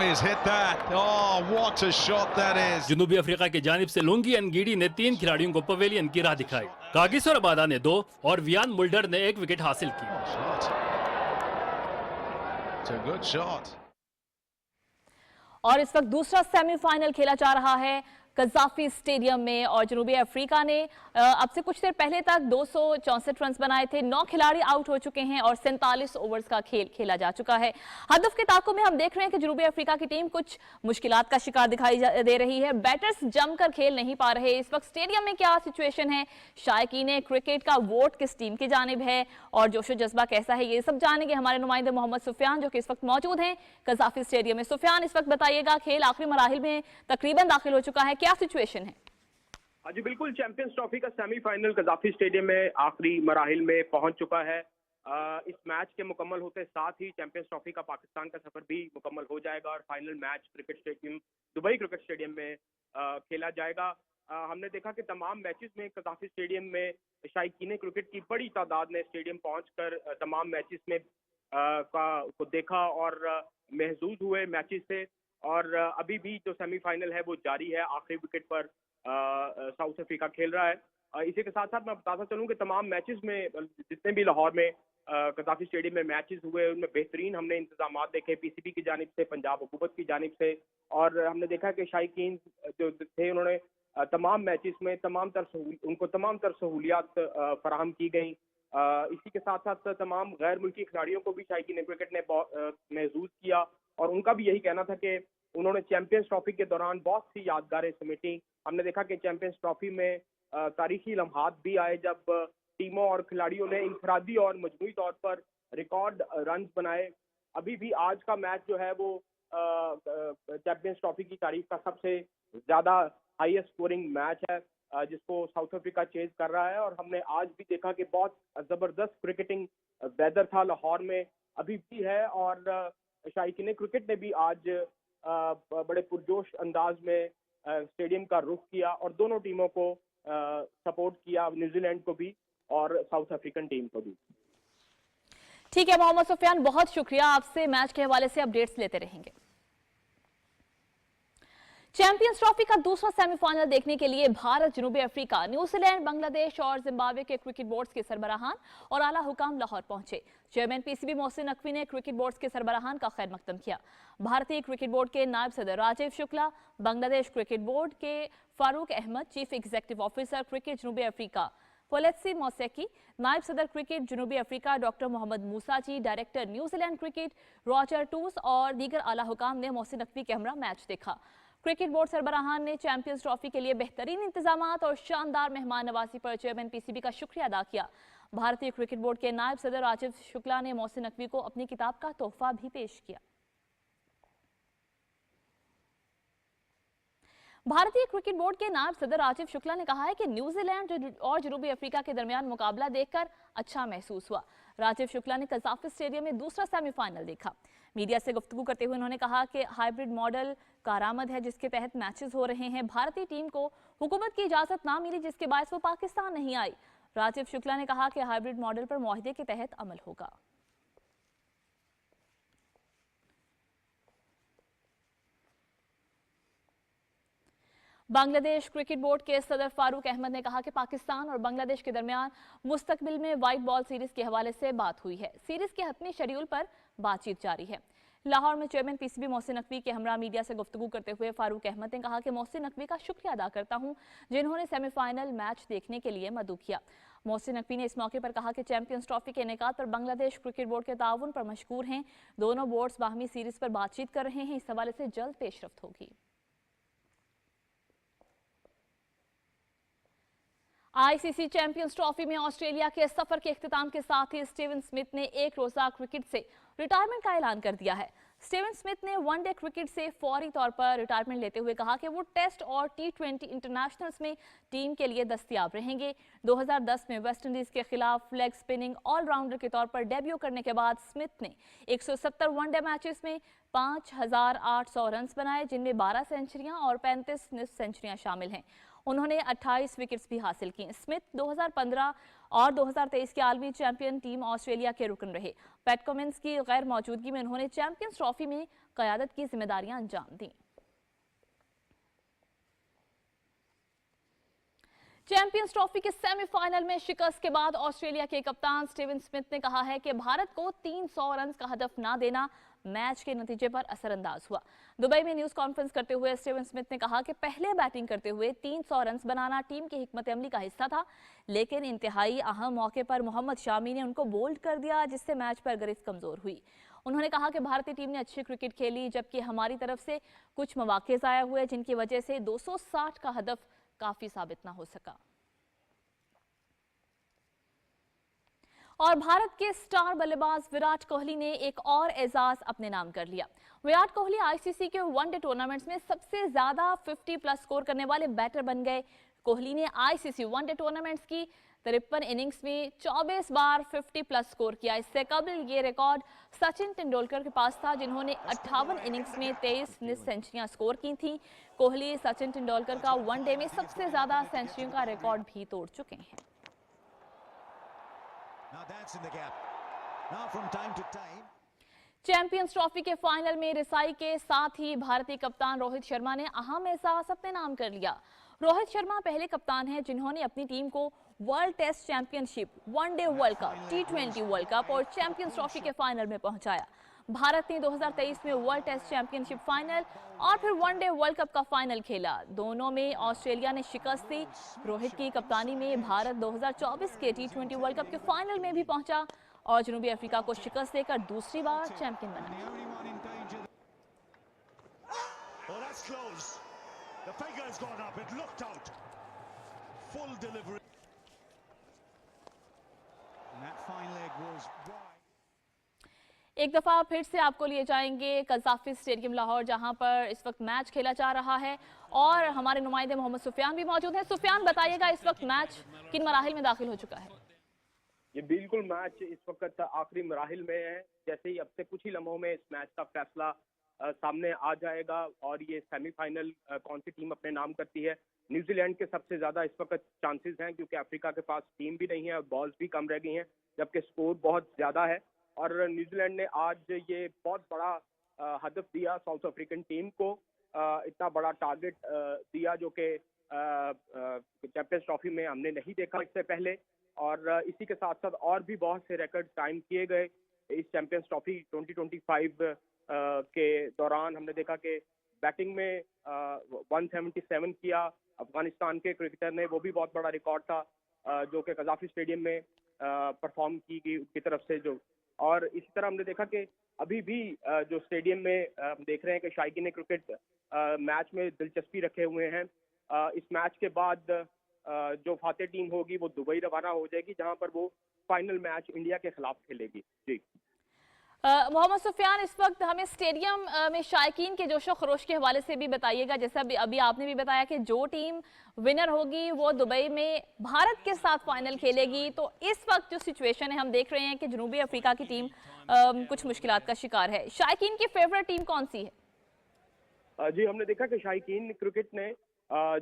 [SPEAKER 6] He's hit that. Oh, what a shot that is.
[SPEAKER 19] जनूबी अफ्रीका की जानिब से लुंगी एनगीडी ने 3 खिलाड़ियों को पवेलियन की राह दिखाई। कागिसो रबादा ने 2 और वियान मुल्डर ने 1 विकेट हासिल की।
[SPEAKER 6] It's a good shot.
[SPEAKER 18] और इस वक्त दूसरा सेमीफाइनल खेला जा रहा है कज़ाफी स्टेडियम में और जनूबी अफ्रीका ने अब से कुछ देर पहले तक 264 रन बनाए थे। 9 खिलाड़ी आउट हो चुके हैं और 47 ओवर्स का खेल खेला जा चुका है। हदफ के ताक़ुब में हम देख रहे हैं कि जनूबी अफ्रीका की टीम कुछ मुश्किलात का शिकार दिखाई दे रही है। बैटर्स जमकर खेल नहीं पा रहे। इस वक्त स्टेडियम में क्या सिचुएशन है, शायकीन क्रिकेट का वोट किस टीम की जानिब है और जोशो जज्बा कैसा है, ये सब जानेंगे हमारे नुमाइंदे मोहम्मद सुफियान जो कि इस वक्त मौजूद हैं कज़ाफी स्टेडियम में। सुफियान, इस वक्त बताइएगा, खेल आखिरी मराहिल में तकरीबन दाखिल हो चुका है, क्या सिचुएशन है?
[SPEAKER 22] हाँ जी बिल्कुल, चैंपियंस ट्रॉफी का सेमीफाइनल कज़ाफी स्टेडियम में आखिरी मराहिल में पहुंच चुका है। इस मैच के मुकम्मल होते साथ ही चैंपियंस ट्रॉफी का पाकिस्तान का सफर भी मुकम्मल हो जाएगा और final match cricket stadium Dubai cricket stadium में खेला जाएगा। हमने देखा कि तमाम मैचेस में कज़ाफी स्टेडियम में शायकीन क्रिकेट की बड़ी तादाद ने स्टेडियम पहुंचकर तमाम मैचेस में को देखा और महसूस हुए मैचेस से। और अभी भी जो सेमीफाइनल है वो जारी है, आखिरी विकेट पर साउथ अफ्रीका खेल रहा है। इसी के साथ साथ मैं बताता चलूँ कि तमाम मैचेस में जितने भी लाहौर में कज़ाफी स्टेडियम में मैचेस हुए उनमें बेहतरीन हमने इंतजाम देखे पीसीबी की जानिब से, पंजाब हुकूमत की जानिब से। और हमने देखा कि शायकीन जो थे उन्होंने तमाम मैचेस में उनको तमाम तर सहूलियात फराहम की गई। इसी के साथ साथ तमाम गैर मुल्की खिलाड़ियों को भी शायकीन क्रिकेट ने महसूस किया और उनका भी यही कहना था कि उन्होंने चैंपियंस ट्रॉफी के दौरान बहुत सी यादगारें समेटी। हमने देखा कि चैंपियंस ट्रॉफी में तारीखी लम्हात भी आए जब टीमों और खिलाड़ियों ने इंफरादी और मजमूई तौर पर रिकॉर्ड रन बनाए। अभी भी आज का मैच जो है वो चैंपियंस ट्रॉफी की तारीख का सबसे ज़्यादा हाईएस्ट स्कोरिंग मैच है जिसको साउथ अफ्रीका चेज कर रहा है। और हमने आज भी देखा कि बहुत ज़बरदस्त क्रिकेटिंग वेदर था लाहौर में, अभी भी है। और शायकीन क्रिकेट ने भी आज बड़े पुरजोश अंदाज में स्टेडियम का रुख किया और दोनों टीमों को सपोर्ट किया, न्यूजीलैंड को भी और साउथ अफ्रीकन टीम को भी।
[SPEAKER 18] ठीक है मोहम्मद सुफियान, बहुत शुक्रिया, आपसे मैच के हवाले से अपडेट्स लेते रहेंगे। चैंपियंस ट्रॉफी का दूसरा सेमीफाइनल देखने के लिए भारत, जनूबी अफ्रीका, न्यूजीलैंड, बांग्लादेश और जिम्बाब्वे के क्रिकेट बोर्ड्स के सरबराहान और आला हुकाम लाहौर पहुंचे। चेयरमैन पीसीबी मोहसिन नकवी ने क्रिकेट बोर्ड्स के सरबराहान का खैर मकदम किया। भारतीय क्रिकेट बोर्ड के नायब सदर राजीव शुक्ला, बांग्लादेश क्रिकेट बोर्ड के Farooq Ahmed, chief executive officer cricket जनूबी अफ्रीका पोलेत्सी मोसेकी, नायब सदर क्रिकेट जनूबी Africa doctor Mohammad Moosaji, director New Zealand cricket Roger Twose और दीगर आला हुकाम ने मोहसिन नकवी के हमरा मैच देखा। क्रिकेट बोर्ड सरबराहान ने चैंपियंस ट्रॉफी के लिए बेहतरीन इंतजामात और शानदार मेहमान नवाजी पर चेयरमैन पीसीबी का शुक्रिया अदा किया। भारतीय क्रिकेट बोर्ड के नायब सदर राजीव शुक्ला ने मोहसिन नकवी को अपनी किताब का तोहफा भी पेश किया। भारतीय क्रिकेट बोर्ड के नायब सदर राजीव शुक्ला ने कहा है कि न्यूजीलैंड और जनूबी अफ्रीका के दरमियान मुकाबला देखकर अच्छा महसूस हुआ। राजीव शुक्ला ने कजाफी स्टेडियम में दूसरा सेमीफाइनल देखा। मीडिया से गुफ्तगू करते हुए उन्होंने कहा कि हाइब्रिड मॉडल कारआमद है जिसके तहत मैचेस हो रहे हैं। भारतीय टीम को हुकूमत की इजाजत ना मिली जिसके बायस वो पाकिस्तान नहीं आई। राजीव शुक्ला ने कहा कि हाइब्रिड मॉडल पर मुआहदे के तहत अमल होगा। बांग्लादेश क्रिकेट बोर्ड के सदर फारूक अहमद ने कहा कि पाकिस्तान और बांग्लादेश के दरमियान मुस्तकबिल में व्हाइट बॉल सीरीज के हवाले से बात हुई है। सीरीज के हतमी शेड्यूल पर बातचीत जारी है। लाहौर में चेयरमैन पीसीबी मोहसिन नकवी के हमरा मीडिया से गुफ्तगू करते हुए फारूक अहमद ने कहा कि मोहसिन नकवी का शुक्रिया अदा करता हूं जिन्होंने सेमीफाइनल मैच देखने के लिए मदऊ किया। मोहसिन नकवी ने इस मौके पर कहा कि चैंपियंस ट्रॉफी के इनेकाद पर बांग्लादेश क्रिकेट बोर्ड के ताउन पर मशकूर हैं। दोनों बोर्ड्स बाहमी सीरीज पर बातचीत कर रहे हैं। इस हवाले से जल्द पेशरफ्त होगी। आईसीसी चैंपियंस ट्रॉफी में ऑस्ट्रेलिया के सफर के इख्तिताम के साथ ही स्टीवन स्मिथ ने एक रोजा क्रिकेट से रिटायरमेंट का ऐलान कर दिया है। स्टीवन स्मिथ ने वनडे क्रिकेट से फौरी तौर पर रिटायरमेंट लेते हुए कहा कि वो टेस्ट और T20 इंटरनेशनल्स में टीम के लिए दस्तयाब रहेंगे। 2010 में वेस्टइंडीज के खिलाफ लेग स्पिनिंग ऑलराउंडर के तौर पर डेब्यू करने के बाद स्मिथ ने 170 वनडे मैचेस में 5,800 रन बनाए, जिनमें 12 सेंचुरियां और 35 निस्फ सेंचुरियां शामिल हैं। उन्होंने 28 विकेट्स भी हासिल की। स्मिथ 2015 और 2023 के आलमी चैंपियन टीम ऑस्ट्रेलिया के रुकन रहे। पैट कमिंस की गैर मौजूदगी में उन्होंने चैंपियंस ट्रॉफी में क़यादत की जिम्मेदारियां अंजाम दी। चैंपियंस ट्रॉफी के सेमीफाइनल में शिकस्त के बाद ऑस्ट्रेलिया के कप्तान स्टीवन स्मिथ ने कहा है कि भारत को 300 रन का हदफ ना देना मैच के नतीजे पर असरअंदाज हुआ। दुबई में न्यूज कॉन्फ्रेंस करते हुए स्टीवन स्मिथ ने कहा कि पहले बैटिंग करते हुए 300 रन बनाना टीम की हिकमत अमली का हिस्सा था, लेकिन इंतहाई अहम मौके पर मोहम्मद शामी ने उनको बोल्ड कर दिया जिससे मैच पर गिरफ्त कमजोर हुई। उन्होंने कहा कि भारतीय टीम ने अच्छी क्रिकेट खेली जबकि हमारी तरफ से कुछ मौके ज़ाया हुए जिनकी वजह से 260 का हदफ काफी साबित ना हो सका। और भारत के स्टार बल्लेबाज विराट कोहली ने एक और एजाज अपने नाम कर लिया। विराट कोहली आईसीसी के वनडे टूर्नामेंट्स में सबसे ज्यादा 50+ स्कोर करने वाले बैटर बन गए। कोहली ने आईसीसी वनडे टूर्नामेंट्स की 53 इनिंग्स में 24 बार 50+ स्कोर किया। इससे कबल ये रिकॉर्ड सचिन तेंदुलकर के पास था जिन्होंने 58 इनिंग्स में 23 निस्फ सेंचुरियां स्कोर की थी। कोहली सचिन तेंदुलकर का वनडे में सबसे ज्यादा सेंचुरियों का रिकॉर्ड भी तोड़ चुके हैं। चैंपियंस ट्रॉफी के फाइनल में रिसाई के साथ ही भारतीय कप्तान रोहित शर्मा ने अहम एहसास अपने नाम कर लिया। रोहित शर्मा पहले कप्तान हैं जिन्होंने अपनी टीम को world test championship, one day world cup, T20 world cup और चैंपियंस ट्रॉफी के फाइनल में पहुंचाया। भारत ने 2023 में वर्ल्ड टेस्ट चैंपियनशिप फाइनल और फिर वनडे वर्ल्ड कप का फाइनल खेला। दोनों में ऑस्ट्रेलिया ने शिकस्त दी। रोहित की कप्तानी में भारत 2024 के T20 वर्ल्ड कप के फाइनल में भी पहुंचा और जनूबी अफ्रीका को शिकस्त देकर दूसरी बार चैंपियन बना। एक दफा फिर से आपको लिए जाएंगे कजाफी स्टेडियम लाहौर जहां पर इस वक्त मैच खेला जा रहा है और हमारे नुमाइंदे मोहम्मद सुफियान भी मौजूद हैं। सुफियान, बताइएगा इस वक्त मैच किन मराहिल में दाखिल हो चुका है?
[SPEAKER 22] ये बिल्कुल मैच इस वक्त आखिरी मराहिल में है। जैसे ही अब से कुछ ही लम्हों में इस मैच का फैसला सामने आ जाएगा और ये सेमीफाइनल कौन सी टीम अपने नाम करती है। न्यूजीलैंड के सबसे ज्यादा इस वक्त चांसेस हैं क्योंकि अफ्रीका के पास टीम भी नहीं है और बॉल्स भी कम रह गई हैं, जबकि स्कोर बहुत ज्यादा है। और न्यूजीलैंड ने आज ये बहुत बड़ा हदफ दिया साउथ अफ्रीकन टीम को, इतना बड़ा टारगेट दिया जो कि चैंपियंस ट्रॉफी में हमने नहीं देखा इससे पहले। और इसी के साथ साथ और भी बहुत से रिकॉर्ड कायम किए गए इस चैंपियंस ट्रॉफी 2025 के दौरान। हमने देखा कि बैटिंग में 177 किया अफगानिस्तान के क्रिकेटर ने, वो भी बहुत बड़ा रिकॉर्ड था जो कि कजाफी स्टेडियम में परफॉर्म की गई उनकी तरफ से। जो और इसी तरह हमने देखा कि अभी भी जो स्टेडियम में हम देख रहे हैं कि शायकीन क्रिकेट मैच में दिलचस्पी रखे हुए हैं। इस मैच के बाद जो फातेह टीम होगी वो दुबई रवाना हो जाएगी जहां पर वो फाइनल मैच इंडिया के खिलाफ खेलेगी। जी
[SPEAKER 18] मोहम्मद सुफियान, इस वक्त हमें स्टेडियम में शायकीन के जोशो खरोश के हवाले से भी बताइएगा। जैसा अभी आपने भी बताया कि जो टीम विनर होगी वो दुबई में भारत के साथ फाइनल खेलेगी। तो इस वक्त जो सिचुएशन है, हम देख रहे हैं कि जनूबी अफ्रीका की टीम कुछ मुश्किलात का शिकार है। शायकीन की फेवरेट टीम कौन सी है?
[SPEAKER 22] जी, हमने देखा कि शायकीन क्रिकेट ने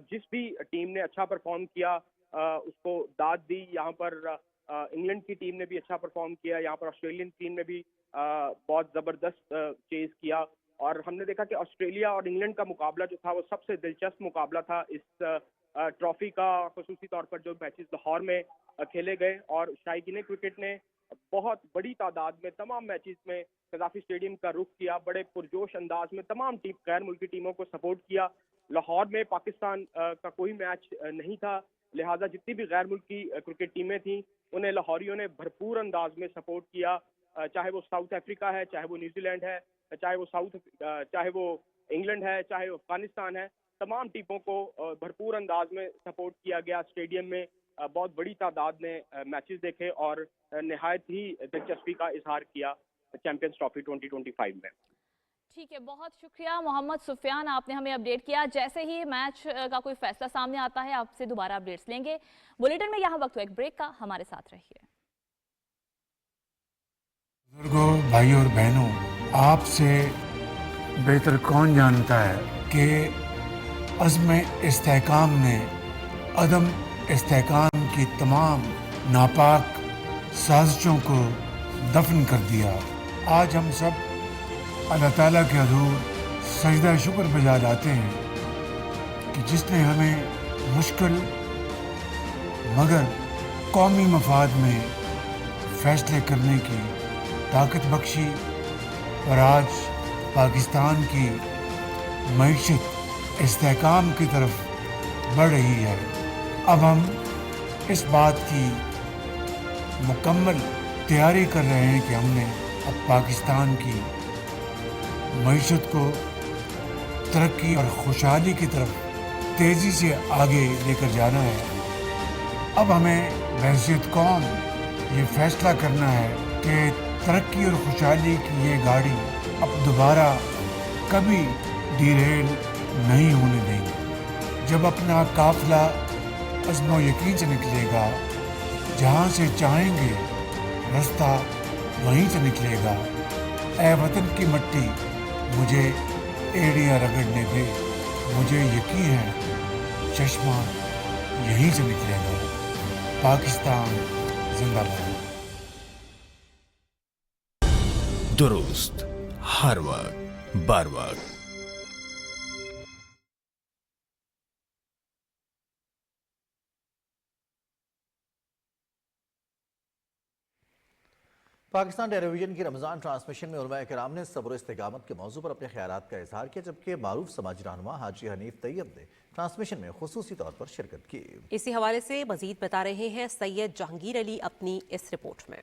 [SPEAKER 22] जिस भी टीम ने अच्छा परफॉर्म किया उसको दाद दी। यहाँ पर इंग्लैंड की टीम ने भी अच्छा परफॉर्म किया, यहाँ पर ऑस्ट्रेलियन टीम ने भी बहुत ज़बरदस्त चेज किया। और हमने देखा कि ऑस्ट्रेलिया और इंग्लैंड का मुकाबला जो था वो सबसे दिलचस्प मुकाबला था इस ट्रॉफी का, खुसूसी तौर पर जो मैचेस लाहौर में खेले गए। और शायकीन क्रिकेट ने बहुत बड़ी तादाद में तमाम मैचेस में कज़ाफ़ी स्टेडियम का रुख किया, बड़े पुरजोश अंदाज में तमाम गैर मुल्की टीमों को सपोर्ट किया। लाहौर में पाकिस्तान का कोई मैच नहीं था, लिहाजा जितनी भी गैर मुल्की क्रिकेट टीमें थीं उन्हें लाहौरियों ने भरपूर अंदाज में सपोर्ट किया। चाहे वो साउथ अफ्रीका है, चाहे वो न्यूजीलैंड है, चाहे वो इंग्लैंड है, चाहे वो अफगानिस्तान है, तमाम टीमों को भरपूर अंदाज में सपोर्ट किया गया। स्टेडियम में बहुत बड़ी तादाद ने मैचेस देखे और नहायत ही दिलचस्पी का इजहार किया चैंपियंस ट्रॉफी 2025 में।
[SPEAKER 18] ठीक है, बहुत शुक्रिया मोहम्मद सुफियान, आपने हमें अपडेट किया। जैसे ही मैच का कोई फैसला सामने आता है आपसे दोबारा अपडेट्स लेंगे। बुलेटिन में यहाँ वक्त हुआ एक ब्रेक का, हमारे साथ रहिए।
[SPEAKER 12] बुजुर्गों, भाइयों और बहनों, आपसे बेहतर कौन जानता है कि अज़्म इस्तेहकाम ने अदम इस्तेहकाम की तमाम नापाक साजिशों को दफन कर दिया। आज हम सब अल्लाह ताला के हज़ूर सजदा शुक्र बजा लाते हैं कि जिसने हमें मुश्किल मगर कौमी मफाद में फैसले करने की ताकत बख्शी और आज पाकिस्तान की मईशत इस्तेहकाम की तरफ बढ़ रही है। अब हम इस बात की मुकम्मल तैयारी कर रहे हैं कि हमने अब पाकिस्तान की मईशत को तरक्की और खुशहाली की तरफ तेज़ी से आगे लेकर जाना है। अब हमें बहैसियत कौम ये फैसला करना है कि तरक्की और खुशहाली की ये गाड़ी अब दोबारा कभी डिरेल नहीं होने देंगे। जब अपना काफिला अज़्म यकीन से निकलेगा, जहाँ से चाहेंगे रास्ता वहीं से निकलेगा। ऐ वतन की मिट्टी मुझे एड़ियाँ रगड़ने दे, मुझे यकीन है चश्मा यहीं से निकलेगा। पाकिस्तान जिंदाबाद।
[SPEAKER 17] दुरुस्त हर वक्त बार वक्त।
[SPEAKER 2] पाकिस्तान टेलीविजन की रमज़ान ट्रांसमिशन में उलमा किराम ने सब्र इस्तिकामत के मौजू पर अपने ख्यालात का इजहार किया, जबकि मारूफ समाजी रहनुमा हाजी हनीफ तैयब ने ट्रांसमिशन में खुसूसी तौर पर शिरकत की।
[SPEAKER 1] इसी हवाले से मजीद बता रहे हैं सैयद जहांगीर अली अपनी इस रिपोर्ट में।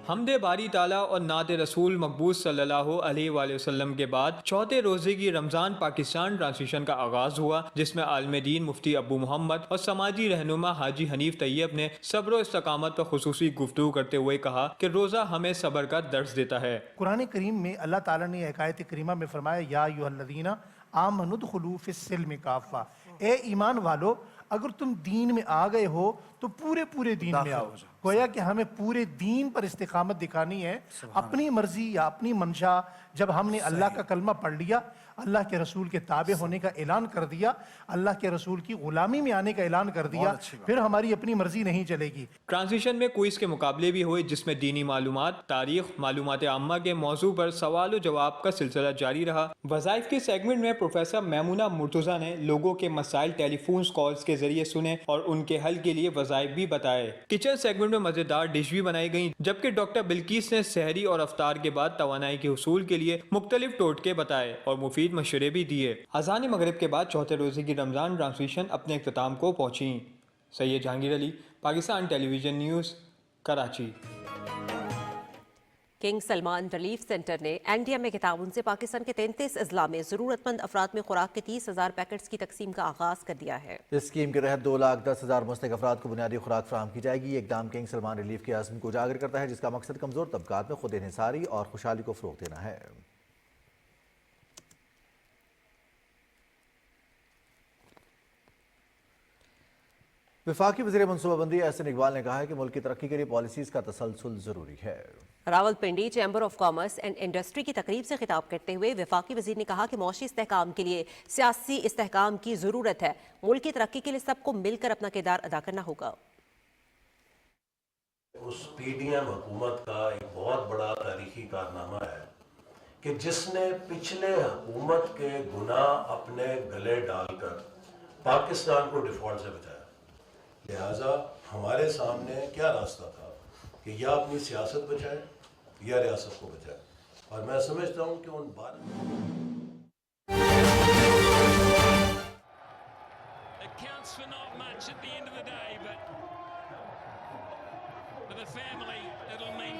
[SPEAKER 4] हमदे बारी ताला और नात रसूल मकबूस सल्लल्लाहु अलैहि वसल्लम के बाद चौथे रोजे की रमज़ान पाकिस्तान ट्रांसमिशन का आगाज हुआ, जिसमें आलम दीन मुफ्ती अबू मोहम्मद और समाजी रहनुमा हाजी हनीफ तैयब ने सब्र और इस्तकामत पर खुसूसी गुफ्तगू करते हुए कहा कि रोज़ा हमें सब्र का दर्स देता है।
[SPEAKER 7] कुरान करीम में अल्लाह ताला ने एक आयत करीमा में फरमाया, या अय्युहल्लज़ीना आमनुदखुलू फिस्सिल्मि काफ़ा, ए ईमान वालो अगर तुम दीन में आ गए हो तो पूरे पूरे दीन में आओ। गोया कि हमें पूरे दीन पर इस्तिकामत दिखानी है। अपनी मर्जी या अपनी मंशा, जब हमने अल्लाह का कलमा पढ़ लिया, अल्लाह के रसूल के ताबे होने का ऐलान कर दिया, अल्लाह के रसूल की गुलामी में आने का ऐलान कर दिया, फिर हमारी अपनी मर्जी नहीं चलेगी।
[SPEAKER 4] ट्रांजिशन में क्विज के मुकाबले भी हुए, जिसमें दीनी मालूमात, तारीख, मालूमात आम्मा के मौजू पर सवाल और जवाब का सिलसिला जारी रहा। वज़ाइफ के सेगमेंट में प्रोफेसर मैमुना मुर्तज़ा ने लोगों के मसाइल टेलीफोन कॉल्स के जरिए सुने और उनके हल के लिए वज़ाइफ भी बताए। किचन सेगमेंट में मजेदार डिश भी बनाई गई, जबकि डॉक्टर बिल्किस ने सहरी और अफ्तार के बाद तवानाई के हुसूल के लिए मुख्तलिफ टोटके बताए और मुफीद मशवरे भी दिए। अज़ान मगरिब के बाद चौथे रोजे की रमज़ान ट्रांसमिशन अपने इख्तिताम को पहुंची। Syed Jahangir Ali, Pakistan television news, Karachi.
[SPEAKER 1] King Salman relief centre ने एनडीएमए के ताउन से पाकिस्तान के 33 अजला में जरूरतमंद अफराद में खुराक के 30,000 पैकेट्स की तकसीम का आगाज कर दिया है।
[SPEAKER 2] इस स्कीम के तहत 2,10,000 मुस्तहिक अफराद को बुनियादी खुराक फराहम की जाएगी। ये इकदाम किंग सलमान रिलीफ के आज़म को उजागर करता है, जिसका मकसद कमजोर तबकात में खुद इन्हिसारी और खुशहाली को फरोग देना है। वफाकी वज़ीर मनसूबाबंदी एहसन इकबाल ने कहा है कि मुल्क की तरक्की के लिए पॉलिसीज़ का तसलसल ज़रूरी है।
[SPEAKER 1] Rawalpindi chamber of commerce and industry की तकरीब से खिताब करते हुए वफाकी वज़ीर ने कहा कि मौशी इस्तेहकाम के लिए सियासी इस्तेहकाम की ज़रूरत है। मुल्क की तरक्की के लिए सबको मिलकर अपना किरदार अदा करना होगा।
[SPEAKER 5] उस पीडीएम हुकूमत का एक बहुत बड़ा तारीखी कारनामा है कि जिसने पिछले हुकूमत के गुनाह अपने गले डालकर पाकिस्तान को डिफॉल्ट से बचाया। लिहाजा हमारे सामने क्या रास्ता था कि या अपनी सियासत बचाए या रियासत को बचाए, और मैं समझता हूं कि उन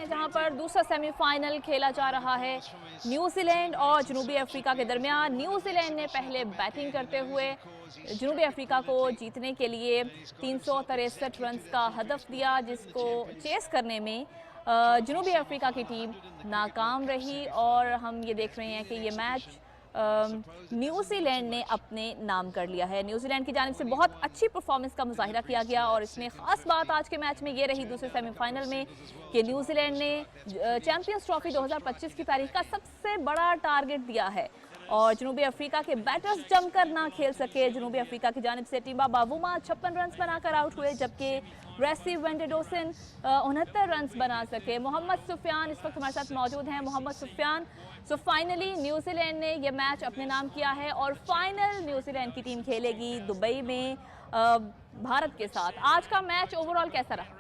[SPEAKER 18] जहां पर दूसरा सेमीफाइनल खेला जा रहा है न्यूजीलैंड और जनूबी अफ्रीका के दरमियान। न्यूजीलैंड ने पहले बैटिंग करते हुए जनूबी अफ्रीका को जीतने के लिए 363 रन का हदफ दिया, जिसको चेस करने में जनूबी अफ्रीका की टीम नाकाम रही और हम ये देख रहे हैं कि ये मैच न्यूजीलैंड ने अपने नाम कर लिया है। न्यूजीलैंड की जानिब से बहुत अच्छी परफॉर्मेंस का मुजाहिरा किया गया और इसमें ख़ास बात आज के मैच में ये रही दूसरे सेमीफाइनल में कि न्यूजीलैंड ने चैंपियंस ट्रॉफी 2025 की तारीख का सबसे बड़ा टारगेट दिया है और जनूबी अफ्रीका के बैटर्स जमकर ना खेल सके। जनूबी अफ्रीका की जानिब से टिम्बा बावुमा 56 रन बनाकर आउट हुए, जबकि रेसी वेंडेडोसन 69 रन बना सके। मोहम्मद सुफियान इस वक्त हमारे साथ मौजूद हैं। Mohammad Sufiyan, so finally New Zealand ने यह मैच अपने नाम किया है और फाइनल न्यूजीलैंड की टीम खेलेगी दुबई में भारत के साथ। आज का मैच ओवरऑल कैसा रहा?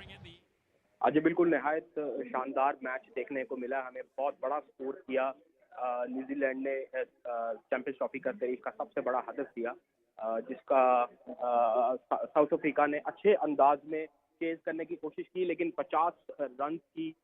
[SPEAKER 22] आज बिल्कुल नहायत शानदार मैच देखने को मिला। हमें बहुत बड़ा स्कोर किया। न्यूजीलैंड ने चैंपियंस ट्रॉफी का तारीख का सबसे बड़ा हदफ दिया, जिसका साउथ अफ्रीका ने अच्छे अंदाज में चेज करने की कोशिश की, लेकिन 50 रन की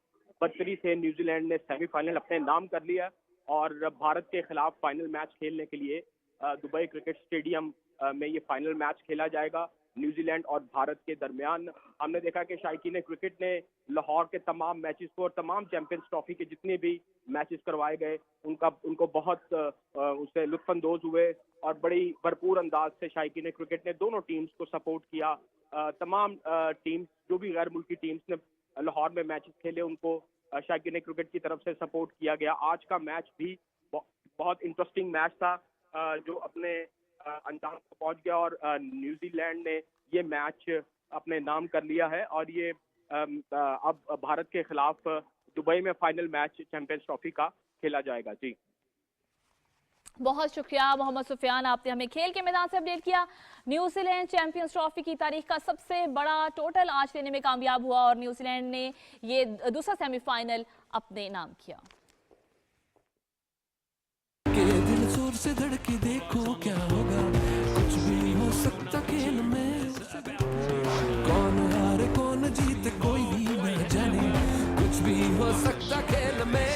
[SPEAKER 22] बर्तरी से न्यूजीलैंड ने सेमीफाइनल अपने नाम कर लिया और भारत के खिलाफ फाइनल मैच खेलने के लिए दुबई क्रिकेट स्टेडियम में ये फाइनल मैच खेला जाएगा न्यूजीलैंड और भारत के दरमियान। हमने देखा कि शायकीन क्रिकेट ने लाहौर के तमाम मैचेस को और तमाम चैंपियंस ट्रॉफी के जितने भी मैचेस करवाए गए उनको बहुत उससे लुत्फानंदोज हुए और बड़ी भरपूर अंदाज से शायकीन क्रिकेट ने दोनों टीम्स को सपोर्ट किया। तमाम टीम्स जो भी गैर मुल्की टीम्स ने लाहौर में मैचेस खेले उनको शायकीन क्रिकेट की तरफ से सपोर्ट किया गया। आज का मैच भी बहुत इंटरेस्टिंग मैच था जो अपने अंजाम को पहुंच गया और न्यूजीलैंड ने ये मैच अपने नाम कर लिया है और ये अब भारत के खिलाफ दुबई में फाइनल मैच चैंपियंस ट्रॉफी का खेला जाएगा। जी
[SPEAKER 18] बहुत शुक्रिया मोहम्मद सुफियान, आपने हमें खेल के मैदान से अपडेट किया। न्यूजीलैंड चैंपियंस ट्रॉफी की तारीख का सबसे बड़ा टोटल आज लेने में कामयाब हुआ और न्यूजीलैंड ने ये दूसरा सेमीफाइनल अपने नाम किया।
[SPEAKER 14] के दिल जोर से धड़के देखो क्या होगा, कुछ भी हो सकता खेल में, कौन हारे कौन जीते कोई भी न जाने, कुछ भी हो सकता खेल में।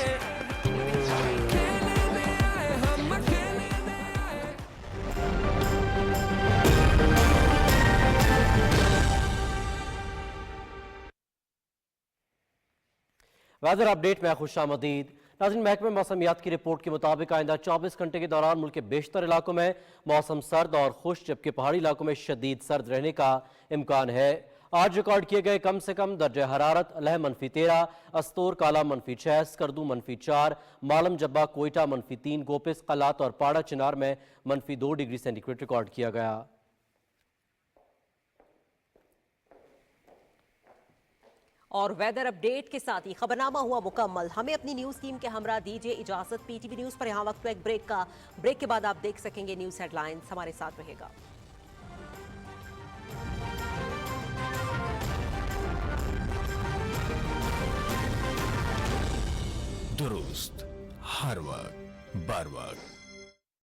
[SPEAKER 9] वेदर अपडेट में खुशामदीद। नाज़रीन, महकमे मौसमियात की रिपोर्ट के मुताबिक आइंदा 24 घंटे के दौरान मुल्क के बेशतर इलाकों में मौसम सर्द और खुश्क, जबकि पहाड़ी इलाकों में शदीद सर्द रहने का इम्कान है। आज रिकॉर्ड किए गए कम से कम दर्जा हरारत लह -13, अस्तोर काला -6, स्कर्दू -4, मालम जब्बा कोयटा -3, गोपिस कलात और पाड़ा चिनार में -2 डिग्री सेंटीग्रेड रिकॉर्ड किया गया।
[SPEAKER 1] और वेदर अपडेट के साथ ही खबरनामा हुआ मुकम्मल। हमें अपनी न्यूज टीम के हमरा दीजिए इजाजत। पीटीवी न्यूज पर यहाँ वक्त एक ब्रेक का। ब्रेक के बाद आप देख सकेंगे न्यूज हेडलाइंस। हमारे साथ रहेगा।
[SPEAKER 17] दुरुस्त हर वक्त बार वक्त।